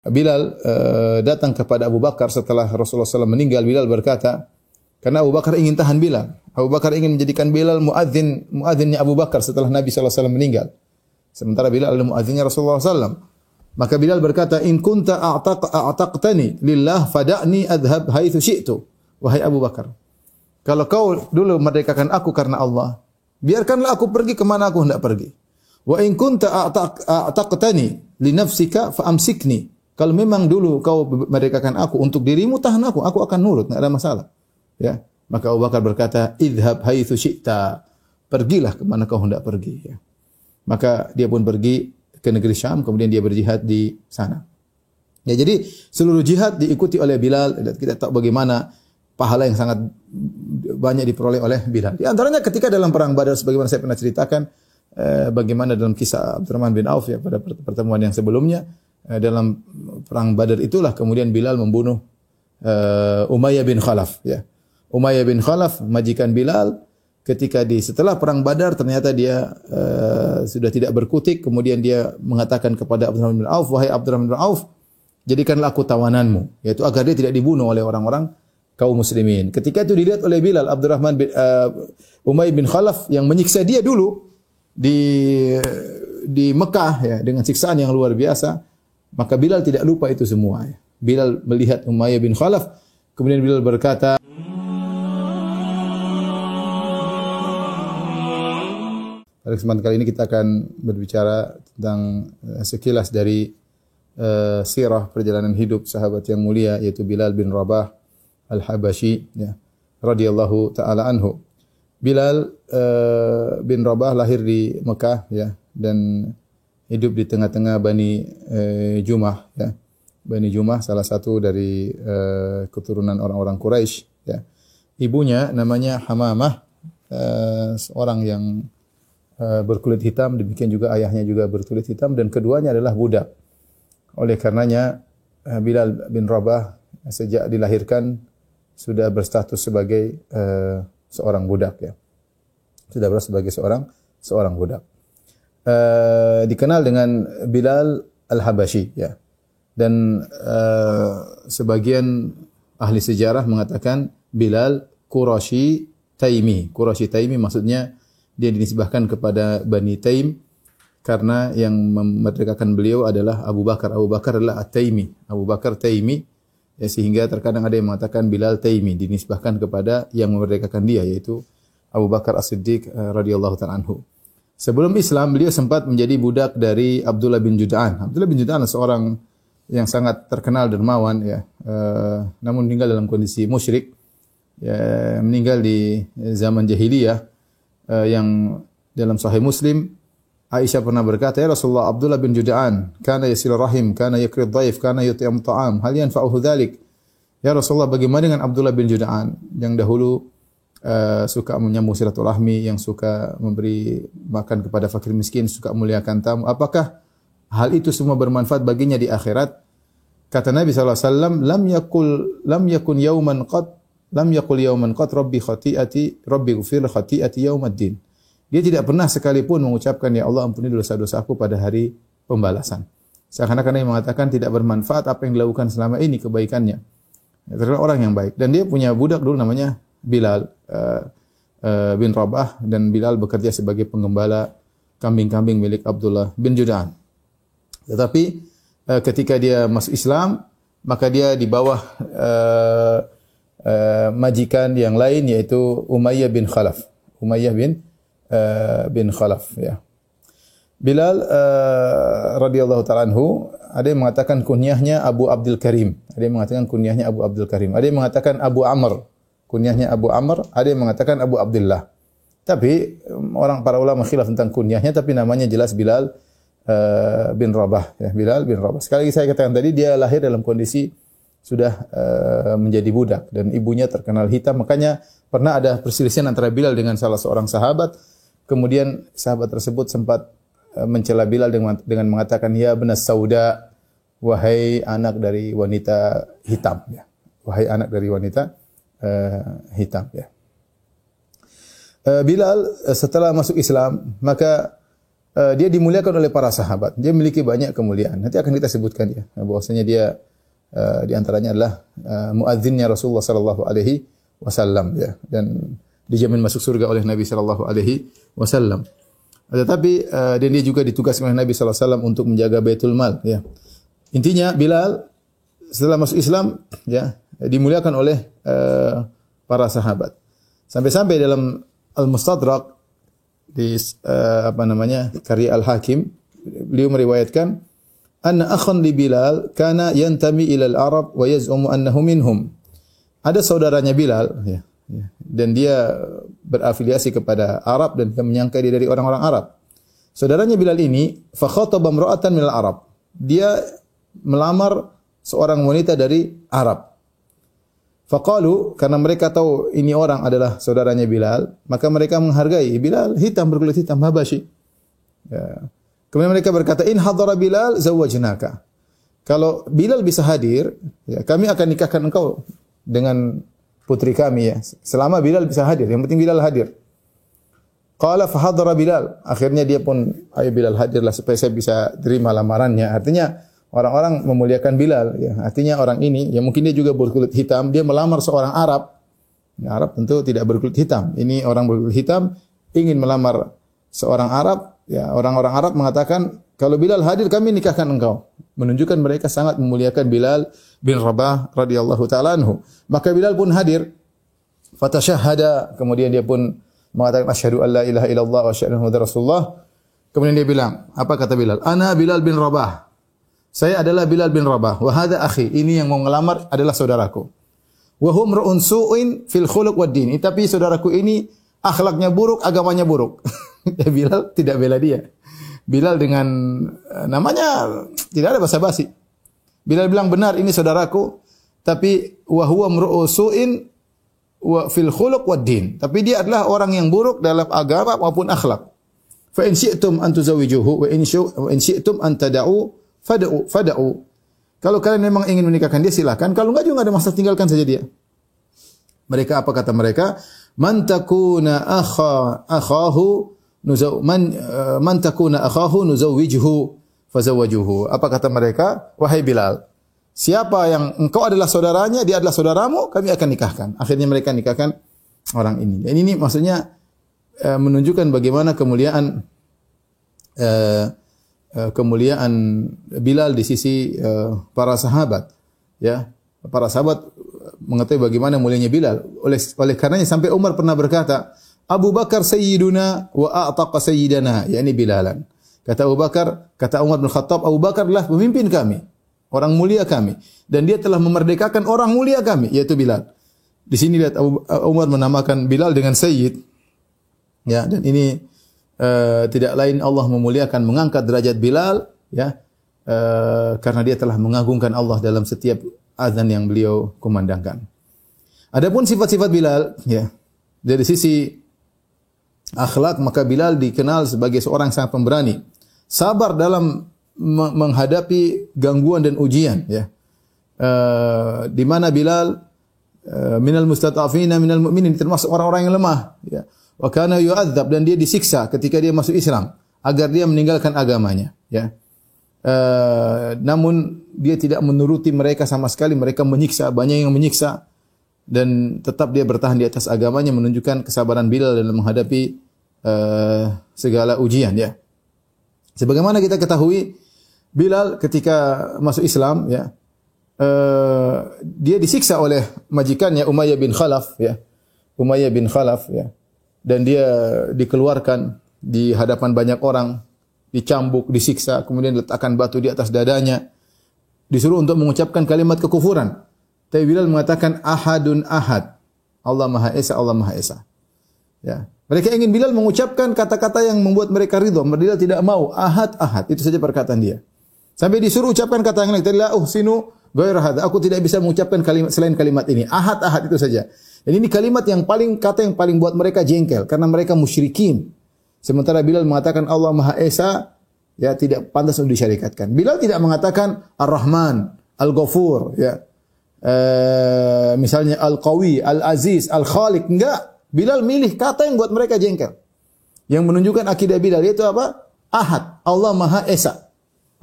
Bilal datang kepada Abu Bakar setelah Rasulullah SAW meninggal. Bilal berkata, karena Abu Bakar ingin tahan Bilal. Abu Bakar ingin menjadikan Bilal muadzinnya Abu Bakar setelah Nabi SAW meninggal. Sementara Bilal adalah muadzinnya Rasulullah SAW. Maka Bilal berkata, in kunta a'taqtani lillah fada'ni adhab haitsu syi'tu. Wahai Abu Bakar, kalau kau dulu merdekakan aku karena Allah, biarkanlah aku pergi kemana aku hendak pergi. Wa in kunta a'taqtani li nafsika fa amsikni. Kalau memang dulu kau merdekakan aku untuk dirimu, tahan aku akan nurut, enggak ada masalah. Ya, maka Abu Bakar berkata, idhab haitsu syi'ta. Pergilah kemana kau hendak pergi, ya. Maka dia pun pergi ke negeri Syam, kemudian dia berjihad di sana. Ya, jadi seluruh jihad diikuti oleh Bilal. Kita tahu bagaimana pahala yang sangat banyak diperoleh oleh Bilal. Di antaranya ketika dalam perang Badar, sebagaimana saya pernah ceritakan, bagaimana dalam kisah Abdurrahman bin Auf ya pada pertemuan yang sebelumnya, dalam perang Badar itulah kemudian Bilal membunuh Umayyah bin Khalaf. Ya, Umayyah bin Khalaf majikan Bilal. Ketika setelah perang Badar ternyata dia sudah tidak berkutik, kemudian dia mengatakan kepada Abdurrahman bin Auf, wahai Abdurrahman bin Auf, jadikanlah aku tawananmu, yaitu agar dia tidak dibunuh oleh orang-orang kaum muslimin. Ketika itu dilihat oleh Bilal, Abdurrahman bin Umayyah bin Khalaf yang menyiksa dia dulu di Mekah ya dengan siksaan yang luar biasa, maka Bilal tidak lupa itu semua. Ya. Bilal melihat Umayyah bin Khalaf, kemudian Bilal berkata, pada kesempatan kali ini kita akan berbicara tentang sekilas dari sirah perjalanan hidup sahabat yang mulia, yaitu Bilal bin Rabah Al-Habashi ya, radhiyallahu taala anhu. Bilal bin Rabah lahir di Mekah ya, dan hidup di tengah-tengah Bani Jumah ya. Bani Jumah salah satu dari keturunan orang-orang Quraisy ya. Ibunya namanya Hamamah, seorang yang berkulit hitam, demikian juga ayahnya juga berkulit hitam, dan keduanya adalah budak. Oleh karenanya Bilal bin Rabah sejak dilahirkan sudah berstatus sebagai seorang budak ya. Sudah berstatus sebagai seorang budak. Dikenal dengan Bilal Al-Habashi ya. Dan sebagian ahli sejarah mengatakan Bilal Quraisy Taimi. Quraisy Taimi maksudnya dia dinisbahkan kepada Bani Taim karena yang memerdekakan beliau adalah Abu Bakar. Abu Bakar adalah At-Taimi. Abu Bakar Taimi. Ya, sehingga terkadang ada yang mengatakan Bilal Taimi dinisbahkan kepada yang memerdekakan dia, yaitu Abu Bakar As-Siddiq radhiyallahu ta'ala anhu. Sebelum Islam beliau sempat menjadi budak dari Abdullah bin Jud'an. Abdullah bin Jud'an adalah seorang yang sangat terkenal dermawan ya. Namun meninggal dalam kondisi musyrik. Ya, meninggal di zaman jahiliyah. Yang dalam Sahih Muslim Aisyah pernah berkata, ya Rasulullah, Abdullah bin Jud'an kana yasilur rahim, kana yakrid dhaif, kana yut'im ta'am, hal yanfa'uhu dzalik? Ya Rasulullah, bagaimana dengan Abdullah bin Jud'an yang dahulu suka menyambung silaturahmi, yang suka memberi makan kepada fakir miskin, suka muliakan tamu, apakah hal itu semua bermanfaat baginya di akhirat? Kata Nabi SAW, lam yakun yawman qad rabbi ghfir khati'ati yaumaddin. Dia tidak pernah sekalipun mengucapkan, ya Allah ampuni dosa-dosaku pada hari pembalasan. Seakan-akan dia mengatakan tidak bermanfaat apa yang dilakukan selama ini kebaikannya. Terkenal orang yang baik. Dan dia punya budak dulu namanya Bilal bin Rabah, dan Bilal bekerja sebagai penggembala kambing-kambing milik Abdullah bin Jud'an. Tetapi ketika dia masuk Islam, maka dia di bawah majikan yang lain, yaitu Umayyah bin Khalaf. Umayyah bin Khalaf ya. Bilal radhiyallahu ta'ala anhu, ada yang mengatakan kunyahnya Abu Abdul Karim, ada yang mengatakan kunyahnya Abu Abdul Karim, ada yang mengatakan Abu Amr, kunyahnya Abu Amr, ada yang mengatakan Abu Abdullah. Tapi para ulama khilaf tentang kunyahnya, tapi namanya jelas Bilal bin Rabah ya, Bilal bin Rabah. Sekali lagi saya katakan tadi, dia lahir dalam kondisi sudah menjadi budak dan ibunya terkenal hitam. Makanya pernah ada perselisihan antara Bilal dengan salah seorang sahabat. Kemudian sahabat tersebut sempat mencela Bilal dengan mengatakan, ya benas sauda, wahai anak dari wanita hitam ya. Wahai anak dari wanita hitam ya. Bilal setelah masuk Islam, maka dia dimuliakan oleh para sahabat. Dia memiliki banyak kemuliaan. Nanti akan kita sebutkan ya. Bahwasanya dia di antaranya adalah muadzinnya Rasulullah sallallahu alaihi wasallam ya, dan dijamin masuk surga oleh Nabi sallallahu alaihi wasallam. Tetapi dan dia juga ditugaskan oleh Nabi sallallahu alaihi wasallam untuk menjaga Baitul Mal ya. Intinya Bilal setelah masuk Islam ya dimuliakan oleh para sahabat. Sampai-sampai dalam Al-Mustadrak di karya Al-Hakim, beliau meriwayatkan anna akhan li Bilal kana yantami ila al-Arab wa yaz'umu annahu minhum. Ada saudaranya Bilal ya, dan dia berafiliasi kepada Arab dan menyangka dia dari orang-orang Arab. Saudaranya Bilal ini fa khataba imra'atan minal Arab. Dia melamar seorang wanita dari Arab. Faqalu, karena mereka tahu ini orang adalah saudaranya Bilal, maka mereka menghargai Bilal hitam, berkulit hitam, Habashi. Ya. Kemudian mereka berkata, in hadara Bilal zawwajnaka. Kalau Bilal bisa hadir, ya, kami akan nikahkan engkau dengan putri kami ya. Selama Bilal bisa hadir, yang penting Bilal hadir. Qala fa hadara Bilal. Akhirnya dia pun, ayo Bilal hadirlah supaya saya bisa terima lamarannya. Artinya orang-orang memuliakan Bilal ya. Artinya orang ini ya mungkin dia juga berkulit hitam, dia melamar seorang Arab. Ya, Arab tentu tidak berkulit hitam. Ini orang berkulit hitam ingin melamar seorang Arab, ya orang-orang Arab mengatakan kalau Bilal hadir kami nikahkan engkau. Menunjukkan mereka sangat memuliakan Bilal bin Rabah radhiyallahu taala anhu. Maka Bilal pun hadir. Fatashahhada, kemudian dia pun mengatakan asyhadu alla ilaha illallah wa asyhadu anna Rasulullah. Kemudian dia bilang, apa kata Bilal? Ana Bilal bin Rabah. Saya adalah Bilal bin Rabah. Wa hadha akhi. Ini yang mau ngelamar adalah saudaraku. Wa hum ru'un su'in fil khuluq wad din. Tapi saudaraku ini akhlaknya buruk, agamanya buruk. Ya, Bilal tidak bela dia. Bilal dengan namanya tidak ada basa-basi. Bilal bilang benar ini saudaraku, tapi wa huwa ru'un su'in wa fil khuluq wad din. Tapi dia adalah orang yang buruk dalam agama maupun akhlak. Fa in syi'tum an tuzawijuhu wa in syi'tum an tada'u Fada'u. Kalau kalian memang ingin menikahkan dia silakan, kalau enggak juga enggak ada masalah, tinggalkan saja dia. Mereka apa kata mereka? Man takuna akhahu nuzawwijuhu fazawwajuhu. Apa kata mereka? Wahai Bilal, siapa yang engkau adalah saudaranya, dia adalah saudaramu, kami akan nikahkan. Akhirnya mereka nikahkan orang ini. Dan ini maksudnya menunjukkan bagaimana kemuliaan Bilal di sisi para sahabat ya. Para sahabat mengetahui bagaimana mulianya Bilal. Oleh karenanya sampai Umar pernah berkata, Abu Bakar sayyiduna wa a'taqa sayyidana, yakni Bilalan. Kata Abu Bakar, kata Umar bin Khattab, Abu Bakar adalah pemimpin kami, orang mulia kami, dan dia telah memerdekakan orang mulia kami, yaitu Bilal. Di sini lihat Umar menamakan Bilal dengan sayyid. Ya, dan ini tidak lain Allah memuliakan, mengangkat derajat Bilal ya, karena dia telah mengagungkan Allah dalam setiap azan yang beliau kumandangkan. Adapun sifat-sifat Bilal ya, dari sisi akhlak, maka Bilal dikenal sebagai seorang sangat pemberani, sabar dalam menghadapi gangguan dan ujian ya. Di mana Bilal minal mustata'afina minal mu'minin, termasuk orang-orang yang lemah ya. Wa kana yu'adzab, dan dia disiksa ketika dia masuk Islam agar dia meninggalkan agamanya ya. Namun dia tidak menuruti mereka sama sekali, mereka menyiksa, banyak yang menyiksa, dan tetap dia bertahan di atas agamanya, menunjukkan kesabaran Bilal dalam menghadapi segala ujian ya. Sebagaimana kita ketahui Bilal ketika masuk Islam ya, dia disiksa oleh majikannya Umayyah bin Khalaf ya. Umayyah bin Khalaf ya. Dan dia dikeluarkan di hadapan banyak orang, dicambuk, disiksa, kemudian diletakkan batu di atas dadanya, disuruh untuk mengucapkan kalimat kekufuran. Tapi Bilal mengatakan ahadun ahad, Allah Maha Esa, Allah Maha Esa. Ya. Mereka ingin Bilal mengucapkan kata-kata yang membuat mereka ridho. Bilal tidak mau, ahad ahad, itu saja perkataan dia. Sampai disuruh ucapkan kata yang lain, la uhsinu ghairu hadza, aku tidak bisa mengucapkan kalimat selain kalimat ini. Ahad ahad itu saja. Dan ini kalimat yang paling, kata yang paling buat mereka jengkel, karena mereka musyrikin. Sementara Bilal mengatakan Allah Maha Esa, ya tidak pantas untuk disyarikatkan. Bilal tidak mengatakan Ar-Rahman, Al-Ghafur, ya. Misalnya Al-Qawi, Al-Aziz, Al-Khaliq. Enggak. Bilal milih kata yang buat mereka jengkel. Yang menunjukkan akidah Bilal, yaitu apa? Ahad. Allah Maha Esa.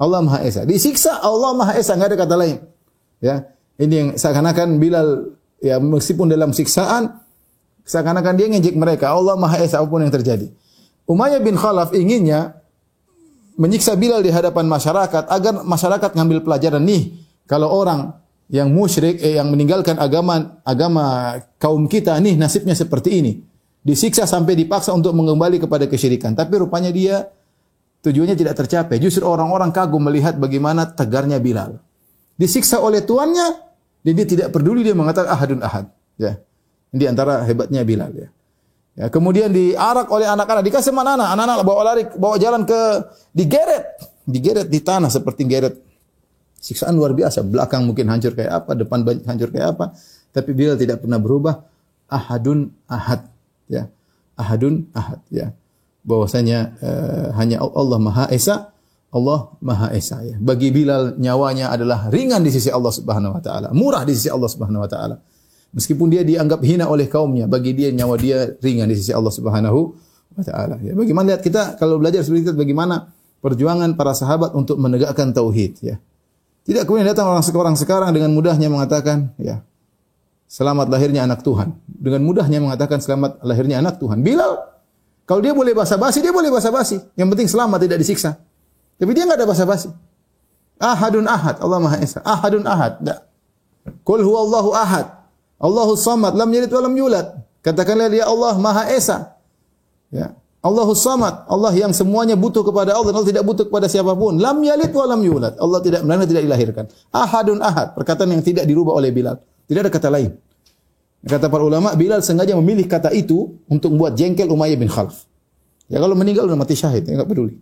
Allah Maha Esa. Disiksa Allah Maha Esa, enggak ada kata lain. Ya. Ini yang seakan-akan Bilal ya meskipun dalam siksaan seakan-akan dia ngejek mereka. Allah Maha Esa apapun yang terjadi. Umayyah bin Khalaf inginnya menyiksa Bilal di hadapan masyarakat agar masyarakat ngambil pelajaran nih kalau orang yang musyrik yang meninggalkan agama kaum kita nih nasibnya seperti ini. Disiksa sampai dipaksa untuk mengembali kepada kesyirikan. Tapi rupanya dia tujuannya tidak tercapai. Justru orang-orang kagum melihat bagaimana tegarnya Bilal. Disiksa oleh tuannya dan dia tidak peduli, dia mengatakan ahadun ahad. Ya. Di antara hebatnya Bilal ya. Ya, kemudian diarak oleh anak-anak, dikasih mana anak-anak bawa lari, bawa jalan ke digeret di tanah seperti geret. Siksaan luar biasa, belakang mungkin hancur kayak apa, depan hancur kayak apa, tapi Bilal tidak pernah berubah. Ahadun ahad, ya. Ahadun ahad, ya. Bahwasanya hanya Allah Maha Esa, Allah Maha Esa ya. Bagi Bilal nyawanya adalah ringan di sisi Allah Subhanahu wa taala, murah di sisi Allah Subhanahu wa taala. Meskipun dia dianggap hina oleh kaumnya, bagi dia nyawa dia ringan di sisi Allah Subhanahu wa taala. Ya, bagaimana lihat kita kalau belajar seperti itu bagaimana perjuangan para sahabat untuk menegakkan tauhid ya. Tidak kemudian datang orang sekarang dengan mudahnya mengatakan ya selamat lahirnya anak Tuhan. Dengan mudahnya mengatakan selamat lahirnya anak Tuhan. Bilal kalau dia boleh basa-basi, dia boleh basa-basi. Yang penting selamat tidak disiksa. Tapi dia enggak ada basa-basi. Ahadun ahad, Allah Maha Esa. Ahadun ahad. Qul huwallahu ahad. Allahus samad, lam yalid wa lam yulad. Katakanlah dia Allah Maha Esa. Ya. Allahus samad, Allah yang semuanya butuh kepada Allah, Allah tidak butuh kepada siapapun. Lam yalid wa lam yulad. Allah tidak dilahirkan. Ahadun ahad, perkataan yang tidak dirubah oleh Bilal. Tidak ada kata lain. Kata para ulama, Bilal sengaja memilih kata itu untuk membuat jengkel Umayyah bin Khalaf. Ya kalau meninggal sudah mati syahid, enggak peduli.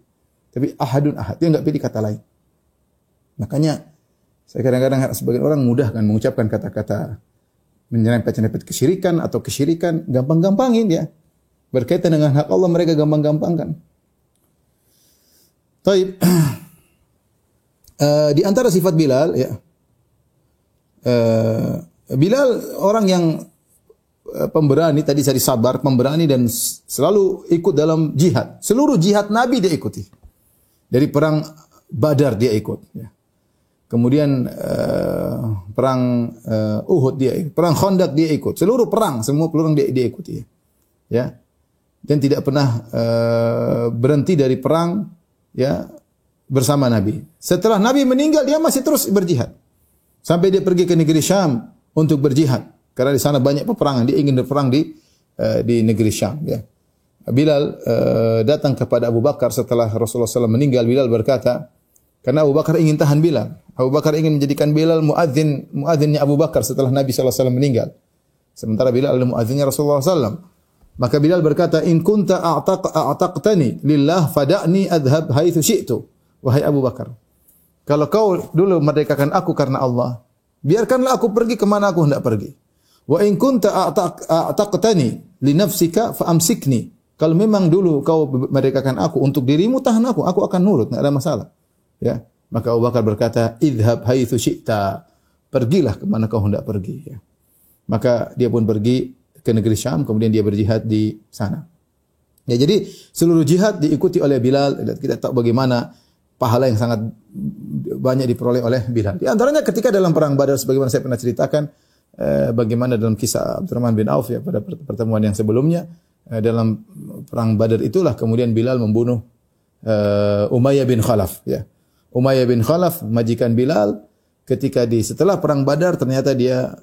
Tapi ahadun ahad, dia enggak pilih kata lain. Makanya saya kadang-kadang sebagian orang mudah kan mengucapkan kata-kata menyerempet-nyerempet kesyirikan atau kesyirikan, gampang-gampangin ya. Berkaitan dengan hak Allah mereka gampang-gampangkan. Taib. Di antara sifat Bilal ya. Bilal orang yang pemberani, tadi saya sabar, pemberani dan selalu ikut dalam jihad. Seluruh jihad Nabi dia ikuti. Dari perang Badar dia ikut ya. Kemudian perang Uhud dia ikut, perang Khandaq dia ikut. Seluruh perang, semua perang dia ikuti ya. Dan tidak pernah berhenti dari perang ya bersama Nabi. Setelah Nabi meninggal dia masih terus berjihad. Sampai dia pergi ke negeri Syam untuk berjihad karena di sana banyak peperangan. Dia ingin berperang di negeri Syam ya. Bilal datang kepada Abu Bakar setelah Rasulullah SAW meninggal. Bilal berkata, karena Abu Bakar ingin tahan Bilal. Abu Bakar ingin menjadikan Bilal muadzinnya Abu Bakar setelah Nabi SAW meninggal. Sementara Bilal adalah muadzinnya Rasulullah SAW. Maka Bilal berkata, "In kunta a'taqtani lillah fada'ni adhhab haitsu syi'tu." Wahai Abu Bakar, kalau kau dulu merdekakan aku karena Allah, biarkanlah aku pergi kemana aku hendak pergi. Wa in kunta a'taqtani li nafsika fa amsikni. Kalau memang dulu kau merdekakan aku untuk dirimu, tahan aku akan nurut, enggak ada masalah. Ya. Maka Abu Bakar berkata, "Idhhab haitsu syi'ta." Pergilah kemana kau hendak pergi ya. Maka dia pun pergi ke negeri Syam, kemudian dia berjihad di sana. Ya, jadi seluruh jihad diikuti oleh Bilal. Kita tahu bagaimana pahala yang sangat banyak diperoleh oleh Bilal. Di antaranya ketika dalam perang Badar, sebagaimana saya pernah ceritakan, bagaimana dalam kisah Abdurrahman bin Auf ya pada pertemuan yang sebelumnya, dalam perang Badar itulah kemudian Bilal membunuh Umayyah bin Khalaf. Ya. Umayyah bin Khalaf, majikan Bilal. Ketika setelah perang Badar ternyata dia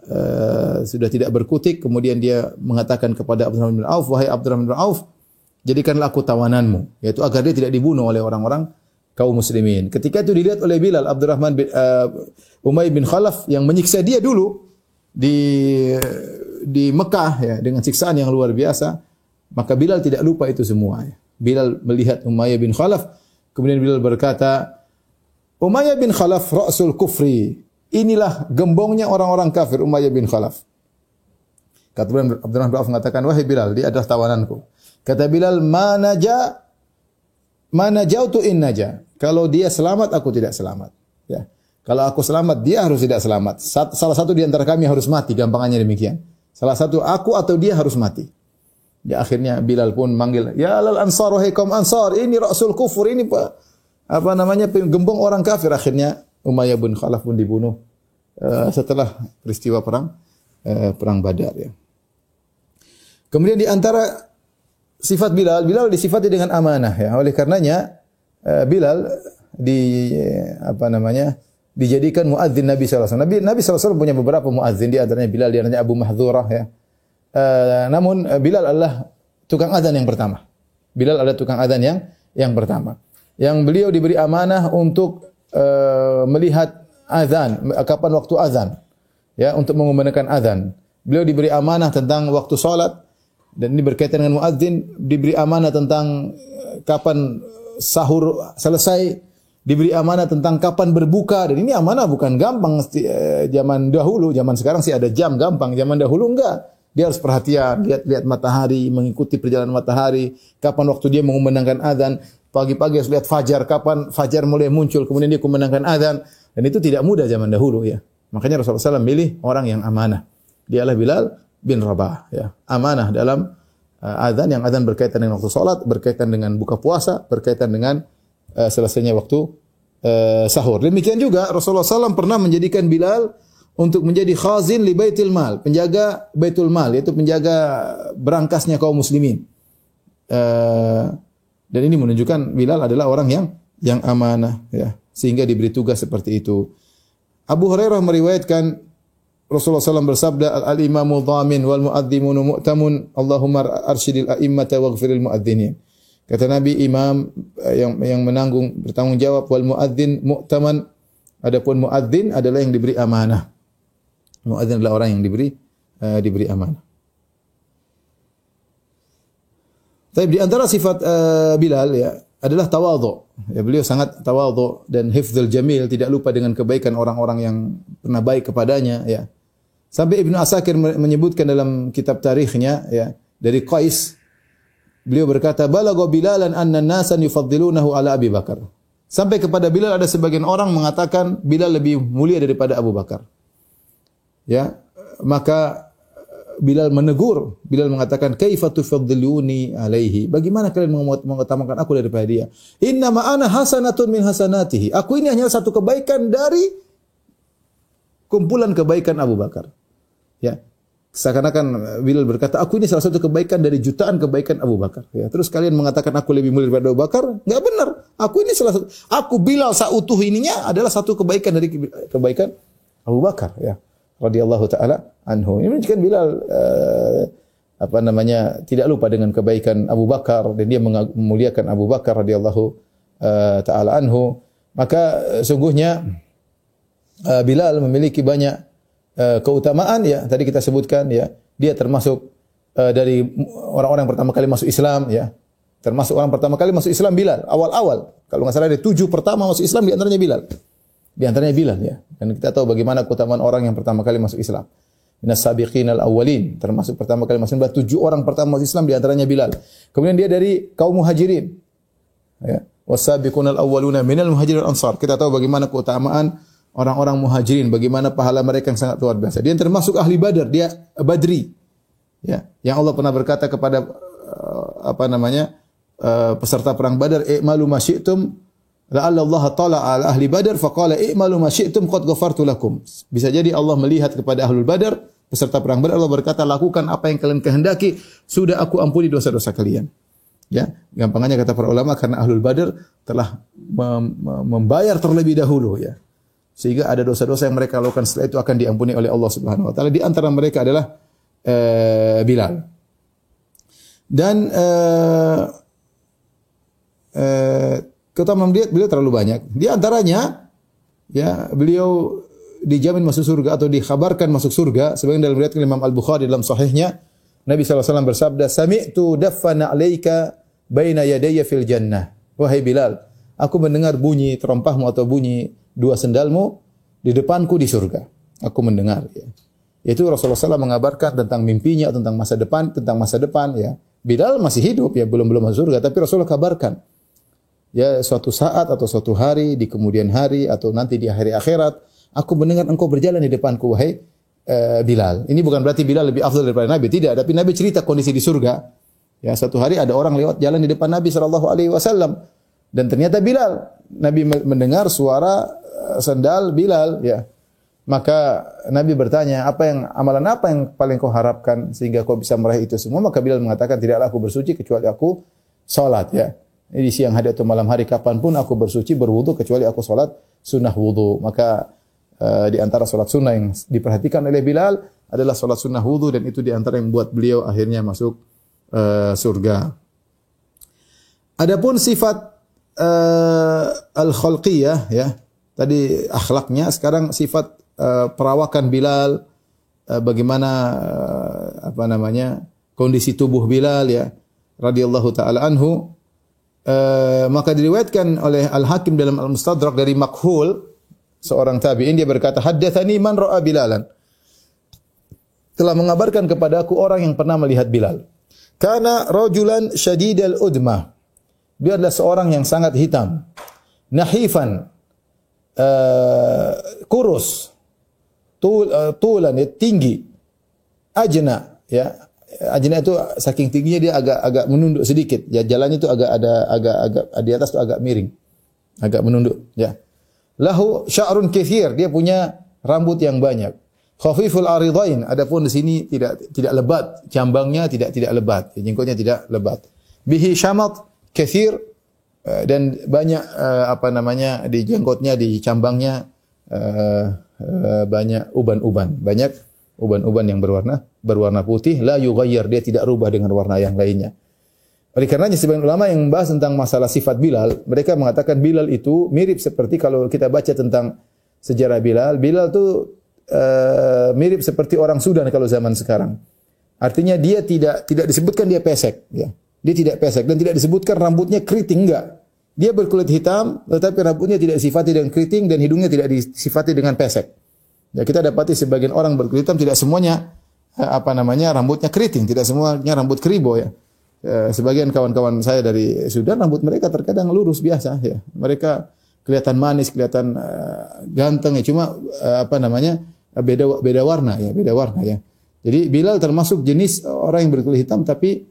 sudah tidak berkutik, kemudian dia mengatakan kepada Abdurrahman bin Auf, "Wahai Abdurrahman bin Auf, jadikanlah aku tawananmu," yaitu agar dia tidak dibunuh oleh orang-orang kaum muslimin. Ketika itu dilihat oleh Bilal, Umayyah bin Khalaf yang menyiksa dia dulu di Mekah ya dengan siksaan yang luar biasa, maka Bilal tidak lupa itu semua ya. Bilal melihat Umayyah bin Khalaf, kemudian Bilal berkata, "Umayyah bin Khalaf ra'sul kufri." Inilah gembongnya orang-orang kafir, Umayyah bin Khalaf. Kata Abdurrahman bin Auf mengatakan, "Wahai Bilal, dia adalah tawananku." Kata Bilal, "Ma najautu in naja." Kalau dia selamat, aku tidak selamat. Ya. Kalau aku selamat, dia harus tidak selamat. Salah satu di antara kami harus mati, gampangannya demikian. Salah satu aku atau dia harus mati. Ya akhirnya Bilal pun manggil, "Ya lal ansar, wahai kaum Ansar, ini rasul kufur, ini penggembong orang kafir." Akhirnya Umayyah bin Khalaf pun dibunuh setelah peristiwa perang Badar ya. Kemudian di antara sifat Bilal disifati dengan amanah ya. Oleh karenanya Bilal dijadikan muadzin Nabi sallallahu alaihi wasallam. Nabi sallallahu alaihi wasallam punya beberapa muadzin, di antaranya Bilal, di antaranya Abu Mahdhurah ya. Namun Bilal adalah tukang azan yang pertama. Bilal adalah tukang azan yang pertama. Yang beliau diberi amanah untuk melihat azan, kapan waktu azan. Ya, untuk mengumandangkan azan. Beliau diberi amanah tentang waktu salat, dan ini berkaitan dengan muadzin, diberi amanah tentang kapan sahur selesai, diberi amanah tentang kapan berbuka, dan ini amanah bukan gampang. Zaman dahulu, zaman sekarang sih ada jam gampang, zaman dahulu enggak. Dia harus perhatian, lihat matahari, mengikuti perjalanan matahari, kapan waktu dia mengumandangkan azan. Pagi-pagi harus lihat fajar, kapan fajar mulai muncul, kemudian dia kumandangkan azan, dan itu tidak mudah zaman dahulu ya. Makanya Rasulullah SAW milih orang yang amanah. Dialah Bilal bin Rabah ya. Amanah dalam azan, yang azan berkaitan dengan waktu salat, berkaitan dengan buka puasa, berkaitan dengan selesainya waktu sahur. Demikian juga Rasulullah SAW pernah menjadikan Bilal untuk menjadi khazin li baitil mal, penjaga baitul mal, yaitu penjaga berangkasnya kaum muslimin. Dan ini menunjukkan Bilal adalah orang yang amanah ya, sehingga diberi tugas seperti itu. Abu Hurairah meriwayatkan Rasulullah SAW bersabda, "Al-imamu dhamin wal muadzimunu mu'tamun, Allahumma arsyidil a'immata waghfiril muadzinin." Kata Nabi, imam yang menanggung, bertanggung jawab, wal muadzin mu'taman, adapun muadzin adalah yang diberi amanah. Muadzin adalah orang yang diberi amanah. Tapi di antara sifat Bilal ya adalah tawadhu. Ya, beliau sangat tawadhu dan hifdzul jamil, tidak lupa dengan kebaikan orang-orang yang pernah baik kepadanya ya. Sampai Ibnu Asakir menyebutkan dalam kitab tarikhnya ya, dari Qais, beliau berkata, "Balagha Bilalan anna an-nasan yufaddilunahu ala Abi Bakar." Sampai kepada Bilal ada sebagian orang mengatakan Bilal lebih mulia daripada Abu Bakar. Ya, maka Bilal menegur. Bilal mengatakan, "Kaifa tufaddiluni alaihi?" Bagaimana kalian mengutamakan aku daripada dia? "Inna ma ana hasanatun min hasanatihi." Aku ini hanya satu kebaikan dari kumpulan kebaikan Abu Bakar. Ya. Seakan-akan Bilal berkata, "Aku ini salah satu kebaikan dari jutaan kebaikan Abu Bakar." Ya. Terus kalian mengatakan aku lebih mulia daripada Abu Bakar? Enggak benar. Aku ini salah satu, aku Bilal seutuh ininya adalah satu kebaikan dari kebaikan Abu Bakar ya. Radhiyallahu taala anhu. Ini menunjukkan Bilal tidak lupa dengan kebaikan Abu Bakar, dan dia memuliakan Abu Bakar radhiyallahu taala anhu. Maka sungguhnya Bilal memiliki banyak keutamaan ya. Tadi kita sebutkan ya, dia termasuk dari orang-orang yang pertama kali masuk Islam ya. Termasuk orang pertama kali masuk Islam Bilal, awal-awal. Kalau enggak salah ada 7 pertama masuk Islam, di antaranya Bilal. Di antaranya Bilal ya. Dan kita tahu bagaimana keutamaan orang yang pertama kali masuk Islam. Minas sabiqinal awwalin, termasuk pertama kali masuk Islam, 7 orang pertama masuk Islam, di antaranya Bilal. Kemudian dia dari kaum Muhajirin. Ya. Was-sabiqunal awwaluna minal Muhajirin wal Ansar. Kita tahu bagaimana keutamaan orang-orang Muhajirin, bagaimana pahala mereka yang sangat luar biasa. Dia termasuk ahli Badar, dia Badri. Ya, yang Allah pernah berkata kepada peserta perang Badar, "I'malu ma syi'tum." La'alla Allah tala ala ahli Badar faqala i'malu ma syi'tum qad ghafartu lakum. Bisa jadi Allah melihat kepada ahlul Badar, peserta perang Badar, Allah berkata, "Lakukan apa yang kalian kehendaki, sudah aku ampuni dosa-dosa kalian." Ya, gampangannya kata para ulama, karena ahlul Badar telah membayar terlebih dahulu ya. Sehingga ada dosa-dosa yang mereka lakukan setelah itu akan diampuni oleh Allah Subhanahu wa taala. Di antara mereka adalah Bilal. Dan keutamaan beliau terlalu banyak. Di antaranya ya, beliau dijamin masuk surga atau dikhabarkan masuk surga sebagaimana dalam riwayat Imam Al-Bukhari dalam sahihnya, Nabi sallallahu alaihi wasallam bersabda, "Sami'tu daffana 'alaika baina yadayya fil jannah." Wahai Bilal, aku mendengar bunyi terompahmu atau bunyi 2 sendalmu di depanku di surga. Aku mendengar ya. Itu Rasulullah SAW mengabarkan tentang mimpinya, tentang masa depan ya. Bilal masih hidup ya, belum masuk surga, tapi Rasulullah kabarkan ya, suatu saat atau suatu hari di kemudian hari atau nanti di hari akhirat, aku mendengar engkau berjalan di depanku wahai Bilal. Ini bukan berarti Bilal lebih afdal daripada Nabi, tidak, tapi Nabi cerita kondisi di surga Ya, satu hari ada orang lewat jalan di depan Nabi sallallahu alaihi wasallam dan ternyata Bilal. Nabi mendengar suara sendal Bilal, ya. Maka Nabi bertanya, amalan apa yang paling kau harapkan sehingga kau bisa meraih itu semua? Maka Bilal mengatakan, tidaklah aku bersuci kecuali aku salat, ya. Di siang hari atau malam hari kapanpun aku bersuci berwudu kecuali aku salat sunnah wudu. Maka di antara salat sunnah yang diperhatikan oleh Bilal adalah salat sunnah wudu, dan itu di antara yang membuat beliau akhirnya masuk surga. Adapun sifat al-khalqiyah, ya. Tadi akhlaknya, sekarang sifat perawakan Bilal, bagaimana kondisi tubuh Bilal, ya, radhiyallahu taala anhu. Maka diriwayatkan oleh Al-Hakim dalam Al-Mustadrak dari Makhul, seorang tabi'in, dia berkata, haddatsani man ra'a Bilalan, telah mengabarkan kepadaku orang yang pernah melihat Bilal. Kana rajulan syadidal udmah, dia adalah seorang yang sangat hitam, nahifan, kurus, tulan, tinggi, ajna, ya. Ajna itu saking tingginya dia agak menunduk sedikit. Ya, jalannya itu agak di atas itu agak miring. Agak menunduk, ya. Lahu sya'run katsir, dia punya rambut yang banyak. Khafiful aridain, adapun di sini tidak lebat, cambangnya tidak lebat, jenggotnya tidak lebat. Bihi syamat katsir, dan banyak di jenggotnya, di cambangnya banyak uban-uban yang berwarna putih, la yughayyir, dia tidak rubah dengan warna yang lainnya. Oleh karenanya sebagian ulama yang membahas tentang masalah sifat Bilal, mereka mengatakan Bilal itu mirip seperti kalau kita baca tentang sejarah Bilal itu mirip seperti orang Sudan kalau zaman sekarang. Artinya dia tidak disebutkan dia pesek, ya. Dia tidak pesek dan tidak disebutkan rambutnya keriting, enggak. Dia berkulit hitam tetapi rambutnya tidak disifati dengan keriting dan hidungnya tidak disifati dengan pesek. Ya, kita dapati sebagian orang berkulit hitam tidak semuanya rambutnya keriting, tidak semuanya rambut keribo, ya. Sebagian kawan-kawan saya dari Sudan rambut mereka terkadang lurus biasa, ya. Mereka kelihatan manis, kelihatan ganteng, ya. Cuma beda warna, ya. Jadi Bilal termasuk jenis orang yang berkulit hitam tapi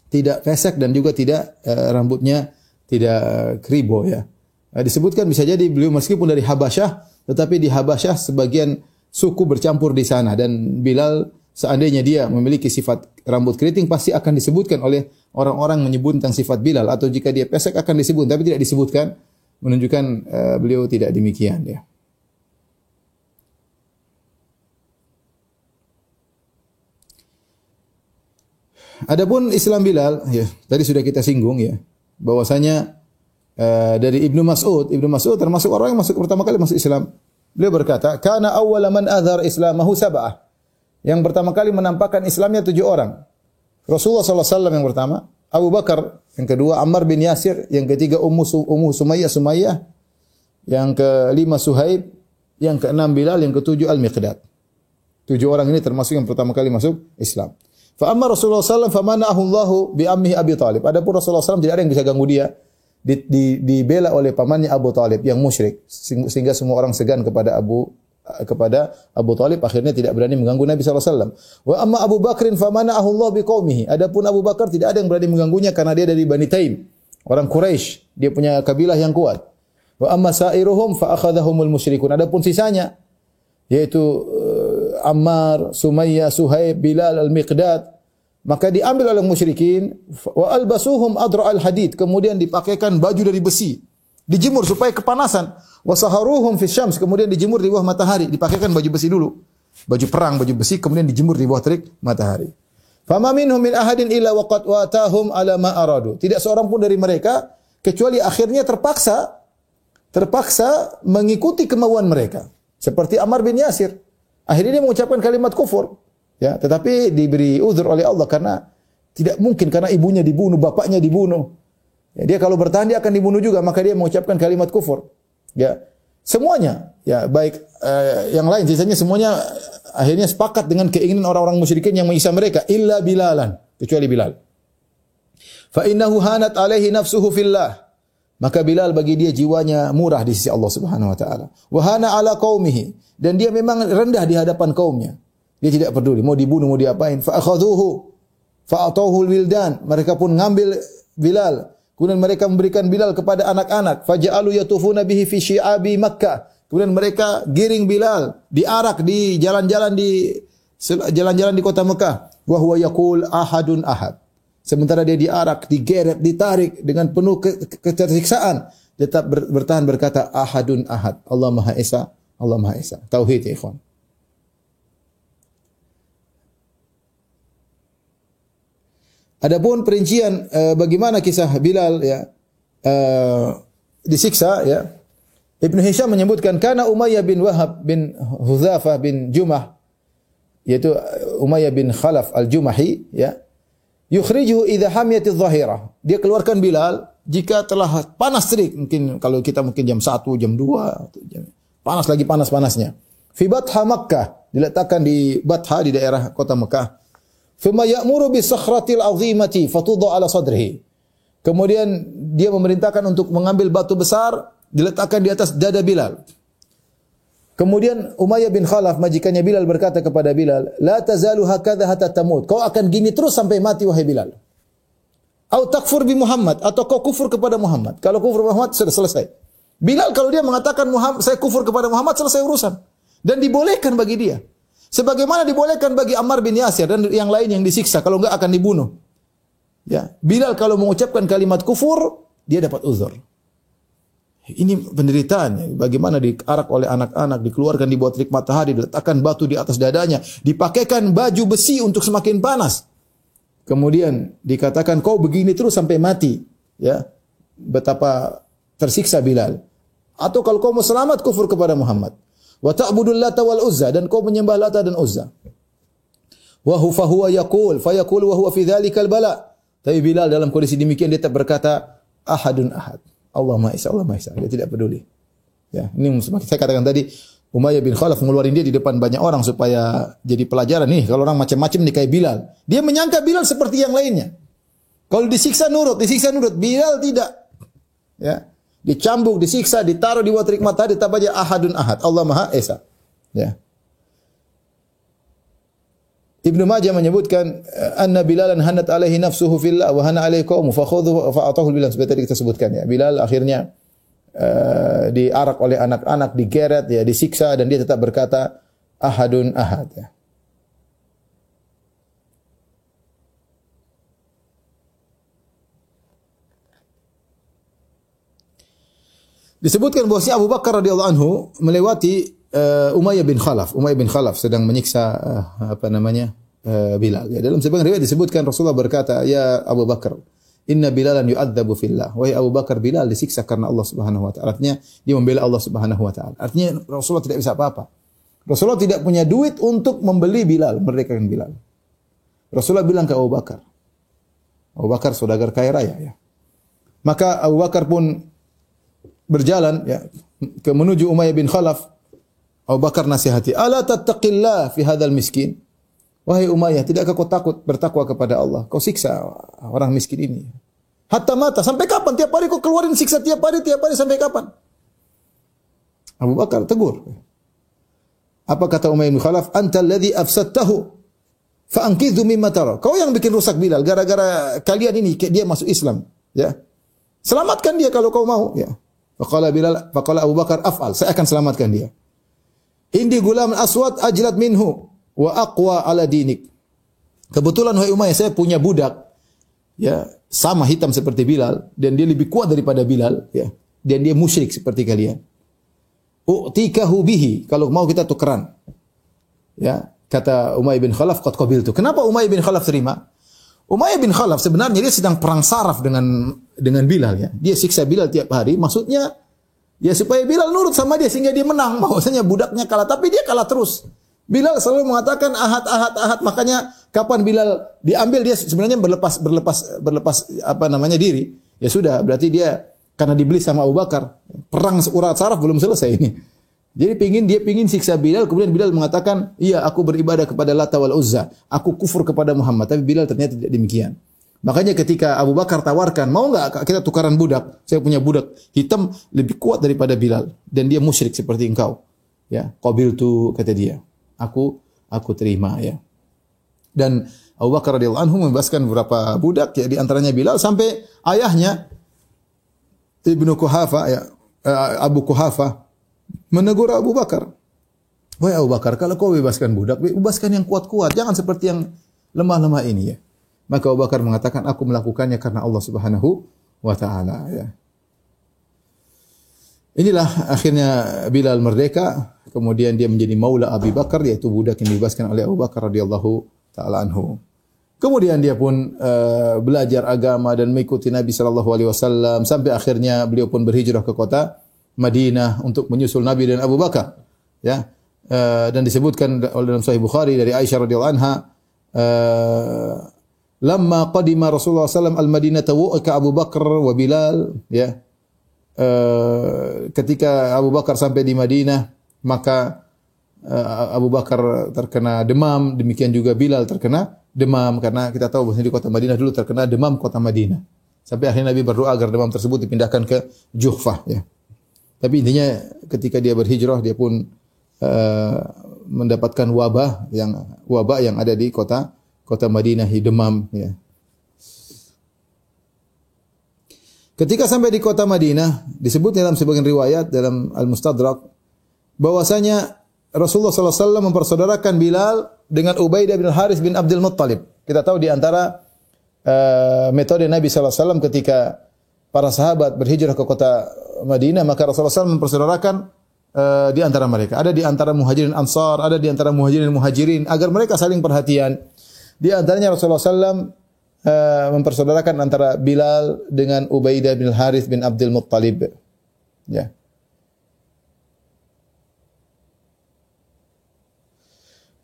tidak pesek dan juga tidak rambutnya tidak keribo, ya. Disebutkan bisa jadi beliau meskipun dari Habasyah, tetapi di Habasyah sebagian suku bercampur di sana, dan Bilal seandainya dia memiliki sifat rambut keriting pasti akan disebutkan oleh orang-orang menyebut tentang sifat Bilal, atau jika dia pesek akan disebut, tapi tidak disebutkan, menunjukkan beliau tidak demikian, ya. Adapun Islam Bilal, ya, tadi sudah kita singgung, ya, bahwasanya dari Ibnu Mas'ud termasuk orang yang pertama kali masuk Islam. Beliau berkata, "Kana awwala man adhar islamahu sab'ah." Yang pertama kali menampakkan Islamnya 7 orang. Rasulullah sallallahu alaihi wasallam yang pertama, Abu Bakar, yang kedua Ammar bin Yasir, yang ketiga Ummu Sumayyah, yang kelima Suhaib, yang keenam Bilal, yang ketujuh Al-Miqdad. 7 orang ini termasuk yang pertama kali masuk Islam. Fa amma Rasulullah sallallahu alaihi wasallam famana'ahu Allahu bi ammihi Abi Thalib. Adapun Rasulullah sallallahu alaihi wasallam tidak ada yang bisa ganggu dia. Dibela oleh pamannya Abu Thalib yang musyrik, sehingga semua orang segan kepada Abu Thalib, akhirnya tidak berani mengganggu Nabi sallallahu alaihi wasallam. Wa amma Abu Bakrin famana'ahu Allah biqaumihi. Adapun Abu Bakar tidak ada yang berani mengganggunya karena dia dari Bani Taim, orang Quraisy, dia punya kabilah yang kuat. Wa amma sa'iruhum fa akhadhahumul musyrikun. Adapun sisanya yaitu Ammar, Sumayyah, Suhaib, Bilal, Al-Miqdad, maka diambil oleh musyrikin, wa albasuhum adra'al hadid, kemudian dipakaikan baju dari besi, dijemur supaya kepanasan, wa saharuhum fi syams, kemudian dijemur di bawah matahari, dipakaikan baju besi dulu, baju perang, baju besi, kemudian dijemur di bawah terik matahari. Fama minhum min ahadin illa waqad watahum ala ma aradu. Tidak seorang pun dari mereka kecuali akhirnya terpaksa mengikuti kemauan mereka. Seperti Ammar bin Yasir, akhirnya dia mengucapkan kalimat kufur. Ya, tetapi diberi uzur oleh Allah karena tidak mungkin, karena ibunya dibunuh, bapaknya dibunuh. Ya, dia kalau bertahan dia akan dibunuh juga, maka dia mengucapkan kalimat kufur. Ya, semuanya, ya baik yang lain, sisanya semuanya akhirnya sepakat dengan keinginan orang-orang musyrikin yang menyiksa mereka, illa Bilalan, kecuali Bilal. Fa innahu hanat alaihi nafsuhu fillah. Maka Bilal bagi dia jiwanya murah di sisi Allah Subhanahu wa taala. Wa hana ala qaumihi, dan dia memang rendah di hadapan kaumnya. Dia tidak peduli mau dibunuh mau diapain. Fa akhadhuhu, Fa'atahul wildan, mereka pun ngambil Bilal. Kemudian mereka memberikan Bilal kepada anak-anak. Faja'alu yatufuna bihi fi syi'abi Makkah. Kemudian mereka giring Bilal, diarak di jalan-jalan di kota Mekah. Wa huwa yaqul ahadun ahad. Sementara dia diarak, digeret, ditarik dengan penuh ketersiksaan, tetap bertahan berkata ahadun ahad. Allah Maha Esa, Allah Maha Esa. Tauhid ya ikhwan. Adapun perincian bagaimana kisah Bilal ya disiksa ya. Ibnu Hisham menyebutkan karena Umayyah bin Wahab bin Hudzafah bin Jumah, yaitu Umayyah bin Khalaf al-Jumahi ya, yukhrijuhu idza hamiyatiz zahirah. Dia keluarkan Bilal jika telah panas terik, mungkin kalau kita mungkin jam 1, jam 2, panas lagi panas-panasnya. Fi Batha Makkah, diletakkan di Batha di daerah kota Mekah. Thumma ya'muru bis sakhratil 'azimati fatudha 'ala sadrihi. Kemudian dia memerintahkan untuk mengambil batu besar diletakkan di atas dada Bilal. Kemudian Umayyah bin Khalaf majikannya Bilal berkata kepada Bilal, "La tazalu hakadha hatta tamut." Kau akan gini terus sampai mati wahai Bilal. Au takfur bi Muhammad, atau kau kufur kepada Muhammad. Kalau kufur Muhammad sudah selesai. Bilal kalau dia mengatakan Muhammad, saya kufur kepada Muhammad, selesai urusan. Dan dibolehkan bagi dia. Sebagaimana dibolehkan bagi Ammar bin Yasir dan yang lain yang disiksa, kalau enggak akan dibunuh. Ya, Bilal kalau mengucapkan kalimat kufur, dia dapat uzur. Ini penderitaan, bagaimana diarak oleh anak-anak, dikeluarkan di bawah terik matahari, diletakkan batu di atas dadanya, dipakaikan baju besi untuk semakin panas. Kemudian dikatakan kau begini terus sampai mati. Ya, betapa tersiksa Bilal. Atau kalau kau mau selamat, kufur kepada Muhammad. Wa ta'budul Lata wal Uzza, dan kau menyembah Lata dan Uzza. Wa huwa yaqul fa yaqulu wa huwa fi dzalikal bala. Tapi Bilal dalam kondisi demikian dia tetap berkata ahadun ahad. Allah Maha Esa, Allah Maha Esa. Dia tidak peduli. Ya, ini saya katakan tadi, Umayyah bin Khalaf ngeluarin dia di depan banyak orang supaya jadi pelajaran nih. Kalau orang macam-macam nih kayak Bilal, dia menyangka Bilal seperti yang lainnya. Kalau disiksa nurut. Bilal tidak. Ya, dicambuk, disiksa, ditaruh di bawah terik matahari, tetap aja ahadun ahad. Allah Maha Esa. Ya. Ibnu Majah menyebutkan anna Bilalan hanat alaihi nafsuhu fillah wa hana alaihi qaumu fa khudhu fa atahu Bilal, seperti tadi kita sebutkan ya. Bilal akhirnya diarak oleh anak-anak, digeret ya, disiksa, dan dia tetap berkata ahadun ahad ya. Disebutkan bahwa Abu Bakar radhiyallahu anhu melewati Umayyah bin Khalaf. Umayyah bin Khalaf sedang menyiksa Bilal. Ya, dalam sebagian riwayat disebutkan Rasulullah berkata, "Ya Abu Bakar, inna Bilalan yu'adzabu fillah." Wahai Abu Bakar, Bilal disiksa karena Allah Subhanahu wa taala. Artinya dia membela Allah Subhanahu wa taala. Artinya Rasulullah tidak bisa apa-apa. Rasulullah tidak punya duit untuk membeli Bilal, merdekakan Bilal. Rasulullah bilang ke Abu Bakar. Abu Bakar saudagar kaya raya ya. Maka Abu Bakar pun berjalan ya menuju Umayyah bin Khalaf. Abu Bakar nasihati, "Ala tattaqillah fi hadzal miskin?" Wahai Umayyah, tidakkah kau takut bertakwa kepada Allah? Kau siksa orang miskin ini. Hatta mata, sampai kapan? Tiap hari kau keluarin siksa tiap hari sampai kapan? Abu Bakar tegur. Apa kata Umayyah bin Khalaf? Anta alladhi afsadtahu fa anqidhu mimma tara. Kau yang bikin rusak Bilal gara-gara kalian ini dia masuk Islam, ya. Selamatkan dia kalau kau mau, ya. Faqala Abu Bakar, af'al, saya akan selamatkan dia. Indi gulam aswad ajlat minhu wa aqwa ala dinik. Kebetulan wahai Umayyah, saya punya budak ya sama hitam seperti Bilal dan dia lebih kuat daripada Bilal ya. Dan dia musyrik seperti kalian. U'tikahu bihi, kalau mau kita tukeran. Ya, kata Umayyah bin Khalaf, qad qabiltu. Kenapa Umayyah bin Khalaf terima? Umayyah bin Khalaf sebenarnya dia sedang perang saraf dengan Bilal ya. Dia siksa Bilal tiap hari, maksudnya ya supaya Bilal nurut sama dia sehingga dia menang. Bahwasanya budaknya kalah, tapi dia kalah terus. Bilal selalu mengatakan ahad. Makanya kapan Bilal diambil, dia sebenarnya berlepas diri. Ya sudah, berarti dia karena dibeli sama Abu Bakar. Perang urat saraf belum selesai ini. Jadi dia pingin siksa Bilal, kemudian Bilal mengatakan, "Iya, aku beribadah kepada Lata wal Uzza. Aku kufur kepada Muhammad." Tapi Bilal ternyata tidak demikian. Makanya ketika Abu Bakar tawarkan, "Mau enggak kita tukaran budak? Saya punya budak hitam lebih kuat daripada Bilal dan dia musyrik seperti engkau." Ya, qabiltu, kata dia. Aku terima ya. Dan Abu Bakar radhiyallahu anhu membebaskan beberapa budak, ya, di antaranya Bilal, sampai ayahnya Ibnu Quhafah, ya, Abu Quhafah menegur Abu Bakar. Wahai Abu Bakar, kalau kau bebaskan budak, bebaskan yang kuat-kuat, jangan seperti yang lemah-lemah ini, ya. Maka Abu Bakar mengatakan, aku melakukannya karena Allah Subhanahu wa taala, ya. Inilah akhirnya Bilal merdeka, kemudian dia menjadi maula Abu Bakar, yaitu budak yang dibebaskan oleh Abu Bakar radhiyallahu taala anhu. Kemudian dia pun belajar agama dan mengikuti Nabi sallallahu alaihi wasallam sampai akhirnya beliau pun berhijrah ke kota Madinah untuk menyusul Nabi dan Abu Bakar, ya. Dan disebutkan dalam Sahih Bukhari dari Aisyah radhiyallahu anha, lamma qadima Rasulullah sallallahu al-Madinah tawaka Abu Bakar wa Bilal, ya. Ketika Abu Bakar sampai di Madinah, maka Abu Bakar terkena demam, demikian juga Bilal terkena demam, karena kita tahu bahwa di kota Madinah dulu terkena demam kota Madinah. Sampai akhirnya Nabi berdoa agar demam tersebut dipindahkan ke Juhfah, ya. Tapi intinya ketika dia berhijrah, dia pun mendapatkan wabah yang ada di kota Madinah, demam, ya. Ketika sampai di kota Madinah, disebut dalam sebagian riwayat dalam Al-Mustadrak bahwasanya Rasulullah sallallahu alaihi wasallam mempersaudarakan Bilal dengan Ubaidah bin Harits bin Abdul Muttalib. Kita tahu di antara metode Nabi sallallahu alaihi wasallam ketika para sahabat berhijrah ke kota Madinah, maka Rasulullah SAW mempersaudarakan di antara mereka. Ada di antara Muhajirin Ansar, ada di antara Muhajirin Muhajirin, agar mereka saling perhatian. Di antaranya Rasulullah SAW mempersaudarakan antara Bilal dengan Ubaidah bin Harits bin Abdul Muttalib, ya.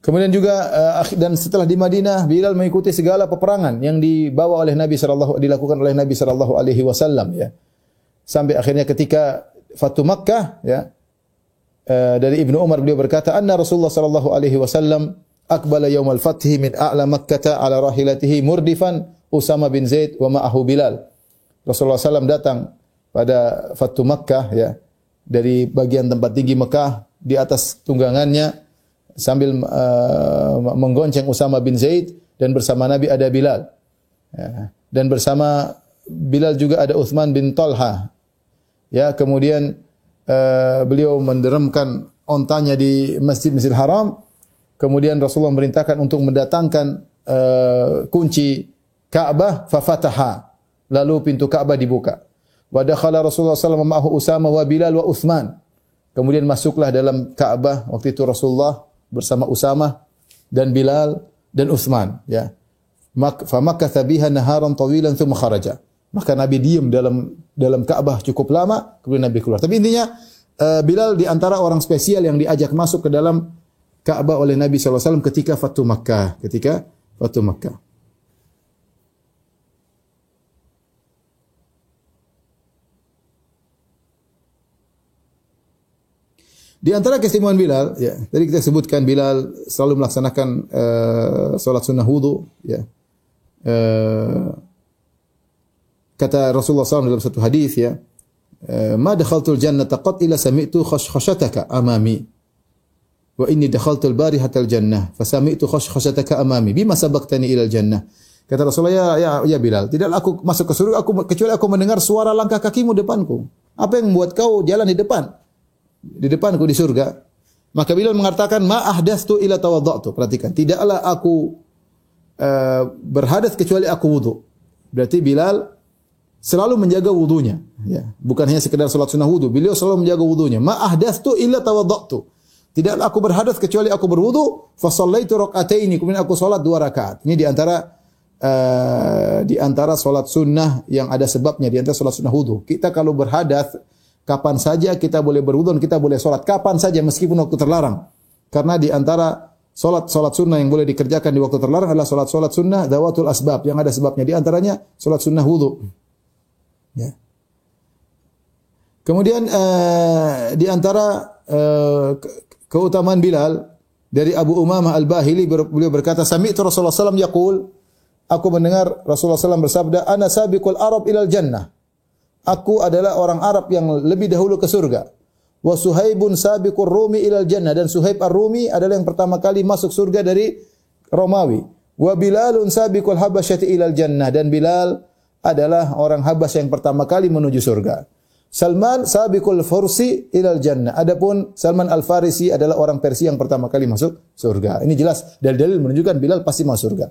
Kemudian juga dan setelah di Madinah, Bilal mengikuti segala peperangan yang dibawa oleh dilakukan oleh Nabi sallallahu alaihi wasallam, ya. Sampai akhirnya ketika Fatu Makkah, ya, dari Ibnu Umar beliau berkata, anna Rasulullah sallallahu alaihi wasallam aqbala yaumal fathi min a'la Makkah ala rahilatihi murdifan Usama bin Zaid wa ma'ahu Bilal. Rasulullah SAW datang pada Fatu Makkah, ya, dari bagian tempat tinggi Mekah di atas tunggangannya sambil menggonceng Usama bin Zaid, dan bersama Nabi ada Bilal, ya. Dan bersama Bilal juga ada Uthman bin Talha, ya. Kemudian beliau menderemkan ontanya di Masjidil Haram. Kemudian Rasulullah memerintahkan untuk mendatangkan kunci Ka'bah, fafataha, lalu pintu Ka'bah dibuka. Wa dakhala Rasulullah sallallahu alaihi wasallam ma'ahu Usama wa Bilal wa Uthman. Kemudian masuklah dalam Ka'bah waktu itu Rasulullah bersama Usama dan Bilal dan Uthman, ya. Famakatha biha naharan tawilan thumma kharaja. Maka Nabi diam dalam Ka'bah cukup lama, kemudian Nabi keluar. Tapi intinya Bilal di antara orang spesial yang diajak masuk ke dalam Ka'bah oleh Nabi sallallahu alaihi wasallam ketika Fatu Makkah, Di antara keistimewaan Bilal, ya, tadi kita sebutkan Bilal selalu melaksanakan salat sunnah wudu, ya. Kata Rasulullah SAW dalam satu hadis, ya, ma dakhaltul jannata qat ila sami'tu khashkhataka amami wa inni dakhaltul barihatal jannah fa sami'tu khashkhataka amami bima sabaqtani ilal jannah. Kata Rasulullah, ya Bilal, tidaklah aku masuk ke surga kecuali aku mendengar suara langkah kakimu depanku. Apa yang membuat kau jalan di depanku di surga? Maka Bilal mengatakan, ma ahdatsu ila tawaddatu. Perhatikan, tidaklah aku berhadas kecuali aku wudu. Berarti Bilal selalu menjaga wudunya, ya. Bukan hanya sekedar salat sunnah wudu, beliau selalu menjaga wudunya. Ma ahdatsu illa tawaddatu. Tidaklah aku berhadas kecuali aku berwudu, fa shallaitu rak'ataini, kemudian aku salat 2 rakaat. Ini di antara salat sunnah yang ada sebabnya, di antara salat sunnah wudu. Kita kalau berhadas kapan saja kita boleh berwudu, kita boleh salat kapan saja meskipun waktu terlarang. Karena di antara salat sunnah yang boleh dikerjakan di waktu terlarang adalah salat sunnah dawatul asbab, yang ada sebabnya. Di antaranya salat sunnah wudu, ya. Kemudian di antara keutamaan Bilal dari Abu Umamah Al-Bahili, beliau berkata, sami'tu Rasulullah SAW yaqul, aku mendengar Rasulullah SAW bersabda, ana sabiqul Arab ilal jannah. Aku adalah orang Arab yang lebih dahulu ke surga. Wa Suhaibun sabiqur Rumi ilal jannah, dan Suhaib Ar-Rumi adalah yang pertama kali masuk surga dari Romawi. Wa Bilalun sabiqul habasyati ilal jannah, dan Bilal adalah orang Habasyah yang pertama kali menuju surga. Salman sabiqul Fursi ilal jannah. Adapun Salman Al-Farisi adalah orang Persia yang pertama kali masuk surga. Ini jelas dalil-dalil menunjukkan Bilal pasti masuk surga.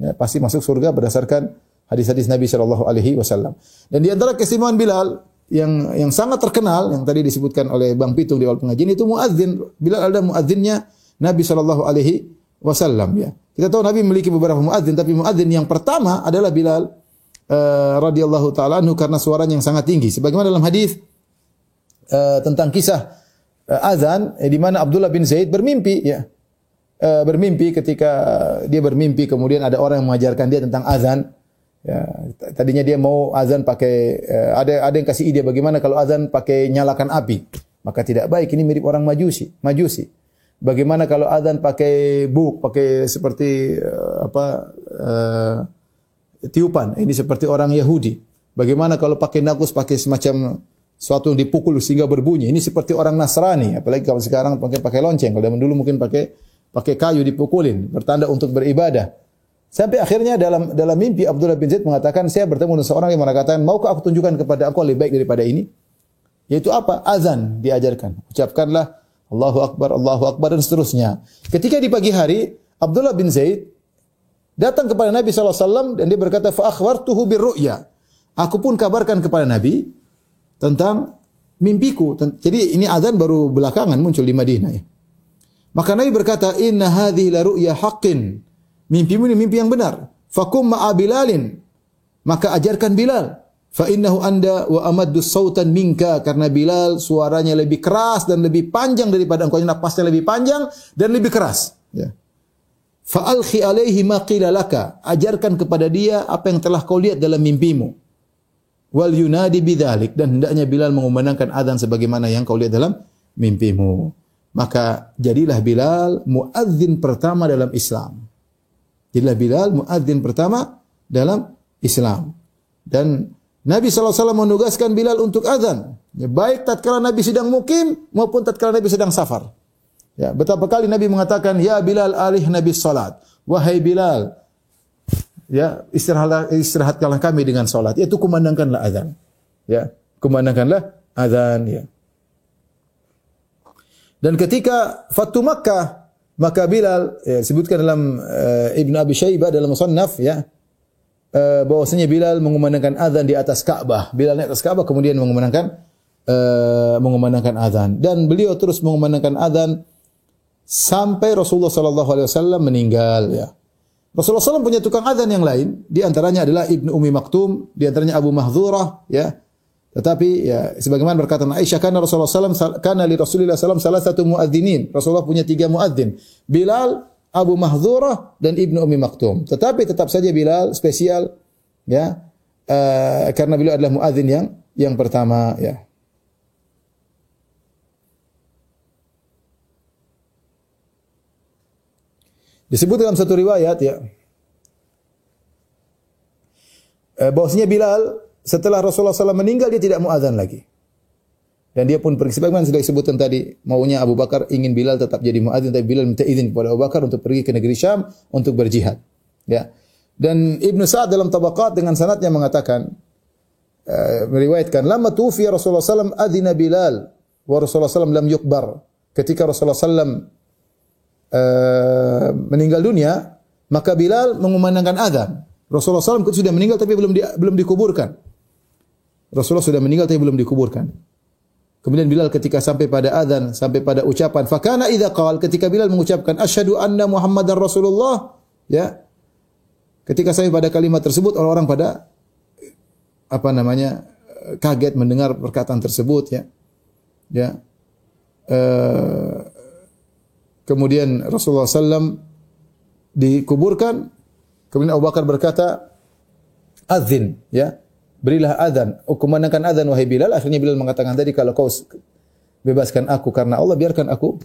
Ya, pasti masuk surga berdasarkan hadis-hadis Nabi sallallahu alaihi wasallam. Dan di antara keistimewaan Bilal yang sangat terkenal yang tadi disebutkan oleh Bang Pitung di awal pengajian itu muadzin. Bilal adalah muadzinnya Nabi sallallahu alaihi wasallam, ya. Kita tahu Nabi memiliki beberapa muadzin, tapi muadzin yang pertama adalah Bilal radhiyallahu taala anhu karena suaranya yang sangat tinggi. Sebagaimana dalam hadis tentang kisah azan di mana Abdullah bin Zaid bermimpi, ya. Bermimpi, ketika dia bermimpi kemudian ada orang yang mengajarkan dia tentang azan. Ya, tadinya dia mau azan pakai ada yang kasih ide bagaimana kalau azan pakai nyalakan api. Maka tidak baik, ini mirip orang Majusi. Bagaimana kalau azan pakai pakai seperti tiupan. Ini seperti orang Yahudi. Bagaimana kalau pakai nagus, pakai semacam suatu yang dipukul sehingga berbunyi. Ini seperti orang Nasrani. Apalagi kalau sekarang pakai lonceng. Kalau zaman dulu mungkin pakai kayu dipukulin, bertanda untuk beribadah. Sampai akhirnya dalam mimpi Abdullah bin Zaid mengatakan, saya bertemu dengan seorang yang mengatakan, maukah aku tunjukkan kepada aku lebih baik daripada ini? Yaitu apa? Azan diajarkan. Ucapkanlah Allahu Akbar dan seterusnya. Ketika di pagi hari Abdullah bin Zaid datang kepada Nabi SAW dan dia berkata, fa akhbartuhu birru'ya. Aku pun kabarkan kepada Nabi tentang mimpiku. Jadi ini azan baru belakangan muncul di Madinah, ya. Maka Nabi berkata, inna hadhihi la ru'ya haqqin. Mimpimu ini mimpi yang benar. Fakum ma'a Bilalin. Maka ajarkan Bilal. Fa innahu anda wa amaddu sautan minka, karena Bilal suaranya lebih keras dan lebih panjang daripada engkau, napasnya lebih panjang dan lebih keras, ya. Fa alqi alaihi ma qila laka. Ajarkan kepada dia apa yang telah kau lihat dalam mimpimu. Wal yunadi bidzalik, dan hendaknya Bilal mengumandangkan azan sebagaimana yang kau lihat dalam mimpimu. Maka jadilah Bilal muadzin pertama dalam Islam. Jadilah Bilal muadzin pertama dalam Islam. Dan Nabi SAW menugaskan Bilal untuk azan. Ya, baik tatkala Nabi sedang mukim maupun tatkala Nabi sedang safar. Ya, betapa kali Nabi mengatakan, ya Bilal alih Nabi salat. Wahai Bilal, ya, istirahatkanlah kami dengan salat. Yaitu kumandangkanlah azan. Ya, kumandangkanlah azan, ya. Dan ketika Fatu Makkah, maka Bilal, ya, disebutkan dalam Ibn Abi Syaibah dalam Musannaf, ya, bahwasanya Bilal mengumandangkan azan di atas Ka'bah. Bilal di atas Ka'bah kemudian mengumandangkan azan, dan beliau terus mengumandangkan azan sampai Rasulullah sallallahu alaihi wasallam meninggal, ya. Rasulullah SAW punya tukang azan yang lain, di antaranya adalah Ibnu Ummi Maktum, di antaranya Abu Mahdzurah, ya. Tetapi ya sebagaimana berkata Aisyah, karena Rasulullah SAW kana li Rasulillah SAW salah satu muadzinin. Rasulullah punya 3 muadzin. Bilal, Abu Mahdzurah dan Ibnu Ummi Maktum. Tetapi tetap saja Bilal spesial, ya. Karena beliau adalah muadzin yang pertama, ya. Disebut dalam satu riwayat, ya, bahwasanya Bilal setelah Rasulullah SAW meninggal dia tidak muadzan lagi. Dan dia pun pergi, sebagaimana sudah disebutkan tadi, maunya Abu Bakar ingin Bilal tetap jadi muadzin, tapi Bilal minta izin kepada Abu Bakar untuk pergi ke negeri Syam untuk berjihad. Ya. Dan Ibnu Sa'ad dalam Tabaqat dengan sanadnya mengatakan, meriwayatkan, lama tufiya Rasulullah SAW adzina Bilal wa Rasulullah SAW lam yukbar. Ketika Rasulullah SAW meninggal dunia, maka Bilal mengumandangkan azan. Rasulullah SAW sudah meninggal tapi belum dikuburkan. Rasulullah sudah meninggal tapi belum dikuburkan. Kemudian Bilal ketika sampai pada azan, sampai pada ucapan, fakana idza qala, ketika Bilal mengucapkan asyhadu anna Muhammadar Rasulullah, ya. Ketika sampai pada kalimat tersebut, orang-orang pada kaget mendengar perkataan tersebut, ya. Ya. Kemudian Rasulullah SAW dikuburkan. Kemudian Abu Bakar berkata, azin, ya, berilah azan, kumandangkan azan wahai Bilal. Akhirnya Bilal mengatakan tadi, kalau kau bebaskan aku karena Allah, biarkan aku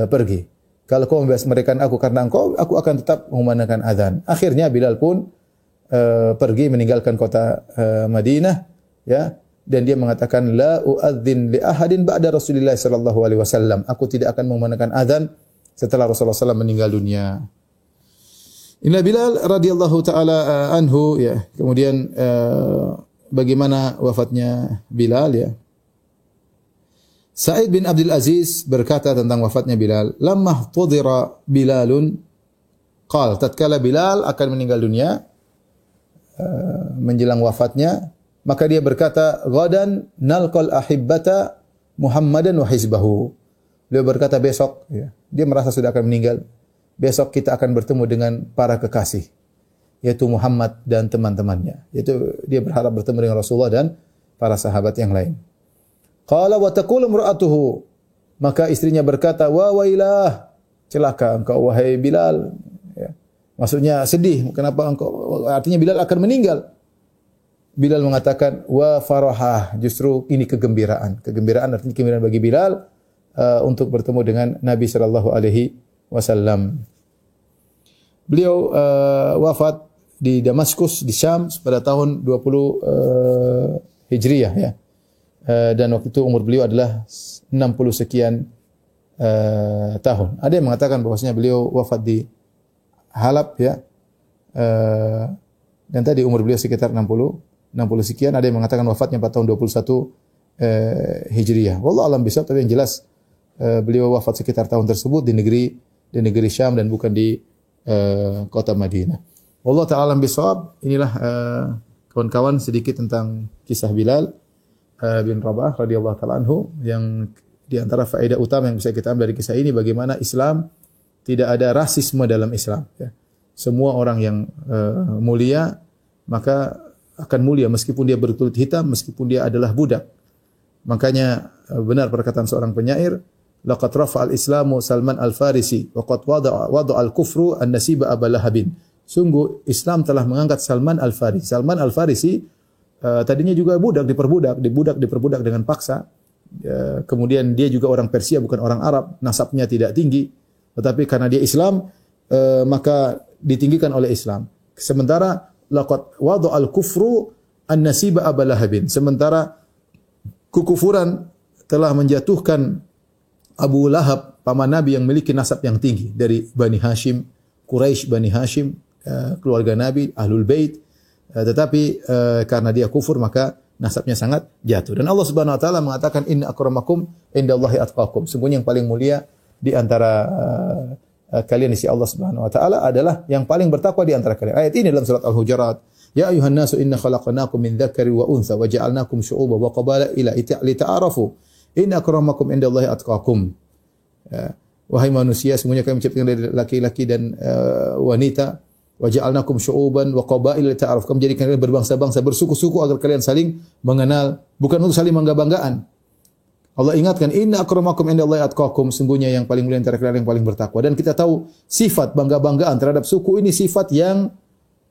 pergi. Kalau kau membebaskan aku karena engkau, aku akan tetap mengumandangkan azan. Akhirnya Bilal pun pergi meninggalkan kota Madinah, ya. Dan dia mengatakan, la uadzin li ahadin ba'da Rasulillah sallallahu alaihi wasallam. Aku tidak akan mengumandangkan azan setelah Rasulullah SAW meninggal dunia. Inilah Bilal radhiyallahu taala anhu ya. Kemudian bagaimana wafatnya Bilal ya? Sa'id bin Abdul Aziz berkata tentang wafatnya Bilal, "Lamma tudira Bilalun" qal, tatkala Bilal akan meninggal dunia menjelang wafatnya, maka dia berkata, "Ghadan nalqal ahibbata Muhammadan wa hizbahu." Beliau berkata besok ya, dia merasa sudah akan meninggal. Besok kita akan bertemu dengan para kekasih, yaitu Muhammad dan teman-temannya. Yaitu dia berharap bertemu dengan Rasulullah dan para sahabat yang lain. Qala wa taqulu imra'atuhu, maka istrinya berkata, "Wa wailah, celaka engkau wahai Bilal." Ya. Maksudnya sedih, kenapa engkau, artinya Bilal akan meninggal. Bilal mengatakan, "Wa farahah," justru ini kegembiraan. Kegembiraan artinya kegembiraan bagi Bilal untuk bertemu dengan Nabi sallallahu alaihi wasallam. Beliau wafat di Damaskus di Syam pada tahun 20 Hijriah ya. Dan waktu itu umur beliau adalah 60 sekian tahun. Ada yang mengatakan bahwasanya beliau wafat di Halab ya. Dan tadi umur beliau sekitar 60 sekian. Ada yang mengatakan wafatnya pada tahun 21 Hijriah. Wallahu alam bisawab, tapi yang jelas beliau wafat sekitar tahun tersebut di negeri Syam dan bukan di kota Madinah. Wallahu ta'ala alam bisawab. Inilah kawan-kawan sedikit tentang kisah Bilal bin Rabah radhiyallahu ta'ala anhu, yang di antara faedah utama yang bisa kita ambil dari kisah ini bagaimana Islam tidak ada rasisme dalam Islam ya. Semua orang yang mulia maka akan mulia meskipun dia berkulit hitam, meskipun dia adalah budak. Makanya benar perkataan seorang penyair, laqad rafa'al Islamu Salman al-Farisi wa qad wada'a al-kufru an-nasiba Aba Lahabin. Sungguh Islam telah mengangkat Salman al-Farisi. Salman al-Farisi tadinya juga diperbudak dengan paksa. Kemudian dia juga orang Persia, bukan orang Arab, nasabnya tidak tinggi. Tetapi karena dia Islam, maka ditinggikan oleh Islam. Sementara laqad wada'al kufru an-nasiba Aba Lahabin. Sementara kekufuran telah menjatuhkan Abu Lahab, paman Nabi yang memiliki nasab yang tinggi dari Bani Hashim, Quraisy Bani Hashim, keluarga Nabi, Ahlul Bait. Tetapi karena dia kufur maka nasabnya sangat jatuh. Dan Allah Subhanahu wa taala mengatakan, "Inna akramakum indallahi atqakum." Sungguhnya yang paling mulia di antara kalian di sisi Allah Subhanahu wa taala adalah yang paling bertakwa di antara kalian. Ayat ini dalam surat Al-Hujurat. Ya ayuhan nasu inna khalaqnakum min dzakari wa untha wa ja'alnakum syu'uban wa qabaila li ta'arafu. Inna akramakum indallahi atqakum. Wahai manusia, sungguhnya kami menciptakan dari laki-laki dan wanita. Wa ja'alnakum syu'uban wa qabaila li ta'arafu. Kami menjadikan kalian berbangsa-bangsa, bersuku-suku agar kalian saling mengenal, bukan untuk saling bangga-banggaan. Allah ingatkan, inna akramakum indallahi atqakum, sungguhnya yang paling mulia antara kalian yang paling bertakwa. Dan kita tahu sifat bangga-banggaan terhadap suku ini sifat yang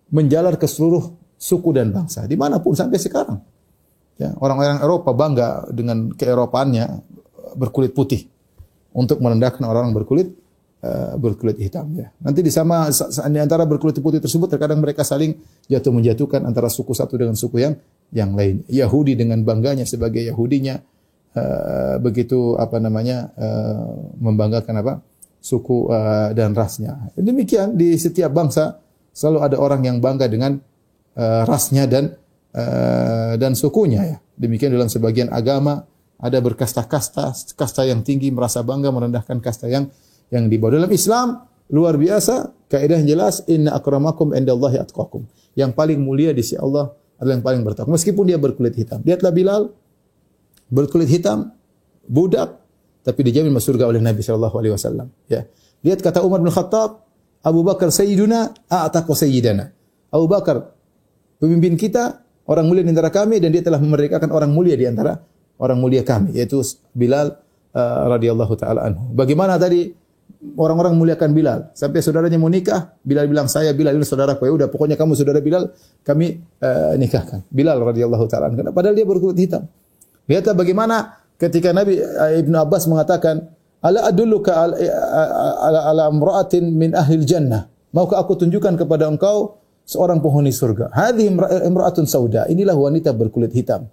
menjalar ke seluruh suku dan bangsa dimanapun sampai sekarang. Ya, orang-orang Eropa bangga dengan keeropaannya berkulit putih untuk merendahkan orang berkulit hitam. Ya. Nanti di antara berkulit putih tersebut terkadang mereka saling menjatuhkan antara suku satu dengan suku yang lain. Yahudi dengan bangganya sebagai Yahudinya begitu membanggakan suku dan rasnya. Demikian di setiap bangsa selalu ada orang yang bangga dengan rasnya dan sukunya ya. Demikian dalam sebagian agama ada berkasta-kasta, kasta yang tinggi merasa bangga merendahkan kasta yang di bawah. Dalam Islam luar biasa, kaidah yang jelas, inna akramakum indallahi atqakum. Yang paling mulia di sisi Allah adalah yang paling bertakwa meskipun dia berkulit hitam. Lihatlah Bilal berkulit hitam, budak, tapi dijamin masuk surga oleh Nabi sallallahu alaihi wasallam ya. Lihat kata Umar bin Khattab, Abu Bakar sayyiduna a'taqa sayyidana. Abu Bakar pemimpin kita, orang mulia di antara kami, dan dia telah memerdekakan orang mulia di antara orang mulia kami, yaitu Bilal radhiyallahu taala anhu. Bagaimana tadi orang-orang muliakan Bilal sampai saudaranya mau nikah, Bilal bilang, saya Bilal ini saudaraku, ya udah pokoknya kamu saudara Bilal, kami nikahkan. Bilal radhiyallahu taala anhu, padahal dia berkulit hitam. Lihatlah bagaimana ketika Nabi Ibnu Abbas mengatakan, ala adulluka ala imra'atin min ahlil jannah. Maukah aku tunjukkan kepada engkau seorang penghuni surga? Hadhihi imra'atun sauda. Inilah wanita berkulit hitam.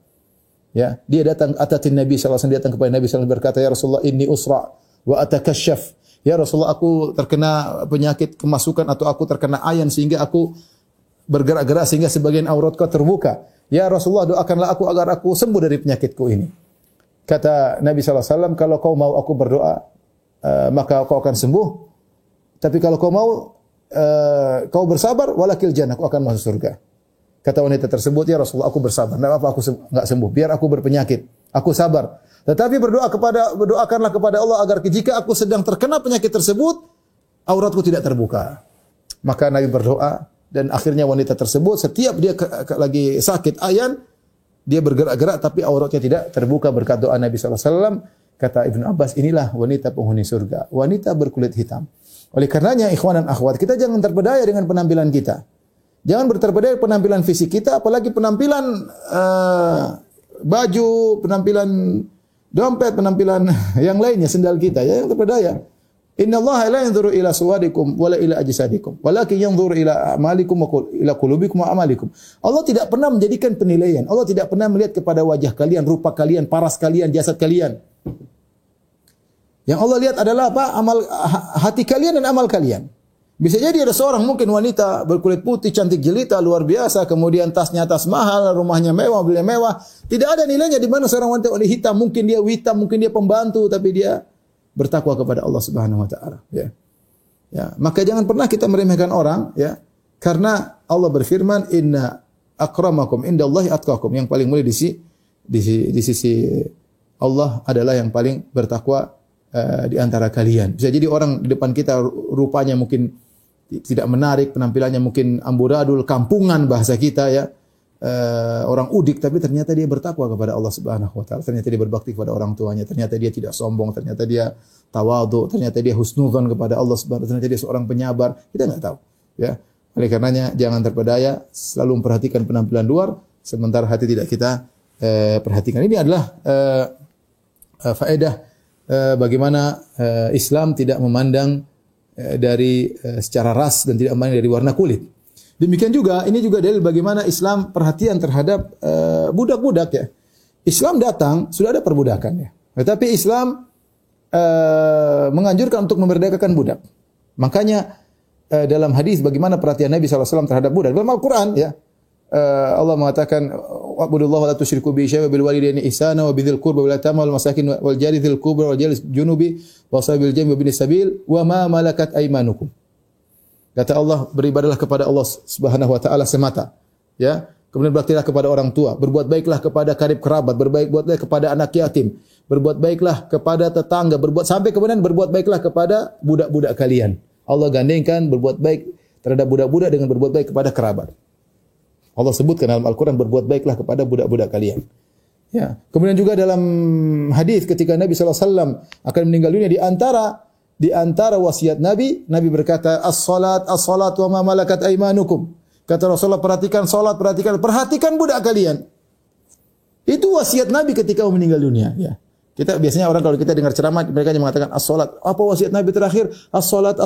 Ya, dia datang atatin Nabi sallallahu alaihi wasallam, datang kepada Nabi sallallahu alaihi wasallam berkata, ya Rasulullah, inni usra wa atakashaf. Ya Rasulullah, aku terkena penyakit kemasukan atau aku terkena ayan sehingga aku bergerak-gerak sehingga sebagian auratku terbuka. Ya Rasulullah, doakanlah aku agar aku sembuh dari penyakitku ini. Kata Nabi SAW, kalau kau mau aku berdoa, maka kau akan sembuh. Tapi kalau kau mau, kau bersabar, walakil jannah, aku akan masuk surga. Kata wanita tersebut, ya Rasulullah, aku bersabar. Tidak apa-apa, aku enggak sembuh. Biar aku berpenyakit. Aku sabar. Tetapi berdoakanlah kepada Allah agar jika aku sedang terkena penyakit tersebut, auratku tidak terbuka. Maka Nabi berdoa dan akhirnya wanita tersebut setiap dia lagi sakit ayan, dia bergerak-gerak tapi auratnya tidak terbuka berkat doa Nabi SAW. Kata Ibnu Abbas, inilah wanita penghuni surga, wanita berkulit hitam. Oleh karenanya, ikhwan dan akhwat, kita jangan terpedaya dengan penampilan kita. Jangan terpedaya penampilan fisik kita, apalagi penampilan baju, penampilan dompet, penampilan yang lainnya, sendal kita. Ya, yang terpedaya. Inna Allah la yanzuru ila suwadikum wala ila ajsadikum, walakin yanzuru ila a'malikum wa ila qulubikum wa amalikum. Allah tidak pernah menjadikan penilaian. Allah tidak pernah melihat kepada wajah kalian, rupa kalian, paras kalian, jasad kalian. Yang Allah lihat adalah apa? Amal hati kalian dan amal kalian. Bisa jadi ada seorang mungkin wanita berkulit putih, cantik jelita, luar biasa, kemudian tasnya tas mahal, rumahnya mewah, mobilnya mewah. Tidak ada nilainya di mana seorang wanita hitam, mungkin dia witam, mungkin dia pembantu, tapi dia bertakwa kepada Allah Subhanahu wa taala, ya. Ya, maka jangan pernah kita meremehkan orang, ya. Karena Allah berfirman, "Inna akramakum indallahi atqakum." Yang paling mulia di sisi Allah adalah yang paling bertakwa di antara kalian. Bisa jadi orang di depan kita rupanya mungkin tidak menarik, penampilannya mungkin amburadul, kampungan bahasa kita, ya. Orang udik, tapi ternyata dia bertakwa kepada Allah Subhanahu wa taala. Ternyata dia berbakti kepada orang tuanya, ternyata dia tidak sombong, ternyata dia tawadhu, ternyata dia husnudzon kepada Allah Subhanahu wa taala, ternyata dia seorang penyabar. Kita enggak tahu, ya. Oleh karenanya jangan terpedaya, selalu memperhatikan penampilan luar sementara hati tidak kita perhatikan. Ini adalah faedah bagaimana Islam tidak memandang dari secara ras dan tidak memandang dari warna kulit. Demikian juga, ini juga dalil bagaimana Islam perhatian terhadap budak-budak, ya. Islam datang, sudah ada perbudakan, ya. Tetapi Islam menganjurkan untuk memerdekakan budak. Makanya dalam hadis bagaimana perhatian Nabi SAW terhadap budak. Dalam Al-Quran, ya, Allah mengatakan, wa'budullaha wa la tusyriku bihi syai'an wa bil walidaini ihsana wa bidzil qurba wal yatama wal masakin wal jari dzil qurba wal jari junubi wa sabil jambi wa binis sabil wa ma malakat aymanukum. Kata Allah, beribadahlah kepada Allah Subhanahu wa taala semata, ya. Kemudian berbaktilah kepada orang tua, berbuat baiklah kepada karib kerabat, buatlah kepada anak yatim, berbuat baiklah kepada tetangga, sampai kemudian berbuat baiklah kepada budak-budak kalian. Allah gandengkan berbuat baik terhadap budak-budak dengan berbuat baik kepada kerabat. Allah sebutkan dalam Al-Quran, berbuat baiklah kepada budak-budak kalian. Ya. Kemudian juga dalam hadis ketika Nabi SAW akan meninggal dunia, di antara wasiat Nabi berkata, as-salat wa ma malakat aymanukum. Kata Rasulullah, perhatikan salat, perhatikan budak kalian. Itu wasiat Nabi ketika meninggal dunia, ya. Kita biasanya orang kalau kita dengar ceramah mereka hanya mengatakan as-salat. Apa wasiat Nabi terakhir? As-salat.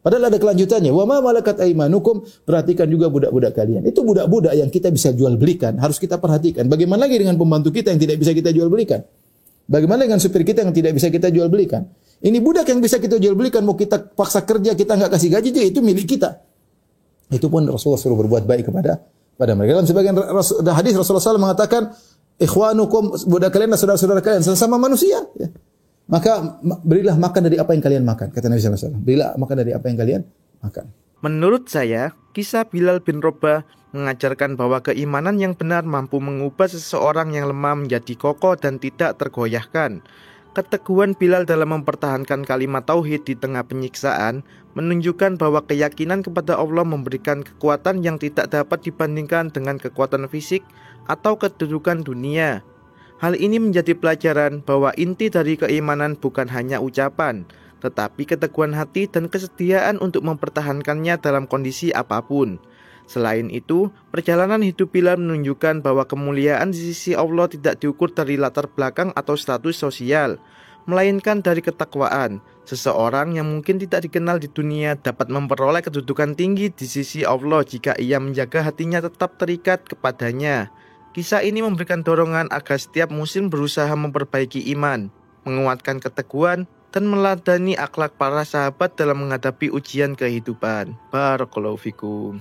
Padahal ada kelanjutannya. Wa ma malakat aymanukum, perhatikan juga budak-budak kalian. Itu budak-budak yang kita bisa jual belikan, harus kita perhatikan. Bagaimana lagi dengan pembantu kita yang tidak bisa kita jual belikan? Bagaimana dengan supir kita yang tidak bisa kita jual belikan? Ini budak yang bisa kita jual belikan, mau kita paksa kerja, kita enggak kasih gaji, itu milik kita. Itu pun Rasulullah suruh berbuat baik kepada mereka. Dalam sebagian hadis Rasulullah SAW mengatakan, ikhwanukum, budak kalian dan saudara-saudara kalian, sesama manusia, ya. Maka berilah makan dari apa yang kalian makan, kata Nabi SAW. Berilah makan dari apa yang kalian makan. Menurut saya, kisah Bilal bin Rabah mengajarkan bahwa keimanan yang benar mampu mengubah seseorang yang lemah menjadi kokoh dan tidak tergoyahkan. Keteguhan Bilal dalam mempertahankan kalimat tauhid di tengah penyiksaan menunjukkan bahwa keyakinan kepada Allah memberikan kekuatan yang tidak dapat dibandingkan dengan kekuatan fisik atau kedudukan dunia. Hal ini menjadi pelajaran bahwa inti dari keimanan bukan hanya ucapan, tetapi keteguhan hati dan kesetiaan untuk mempertahankannya dalam kondisi apapun. Selain itu, perjalanan hidup Bilal menunjukkan bahwa kemuliaan di sisi Allah tidak diukur dari latar belakang atau status sosial, melainkan dari ketakwaan. Seseorang yang mungkin tidak dikenal di dunia dapat memperoleh kedudukan tinggi di sisi Allah jika ia menjaga hatinya tetap terikat kepadanya. Kisah ini memberikan dorongan agar setiap muslim berusaha memperbaiki iman, menguatkan keteguhan, dan meladani akhlak para sahabat dalam menghadapi ujian kehidupan. Barakallahu fikum.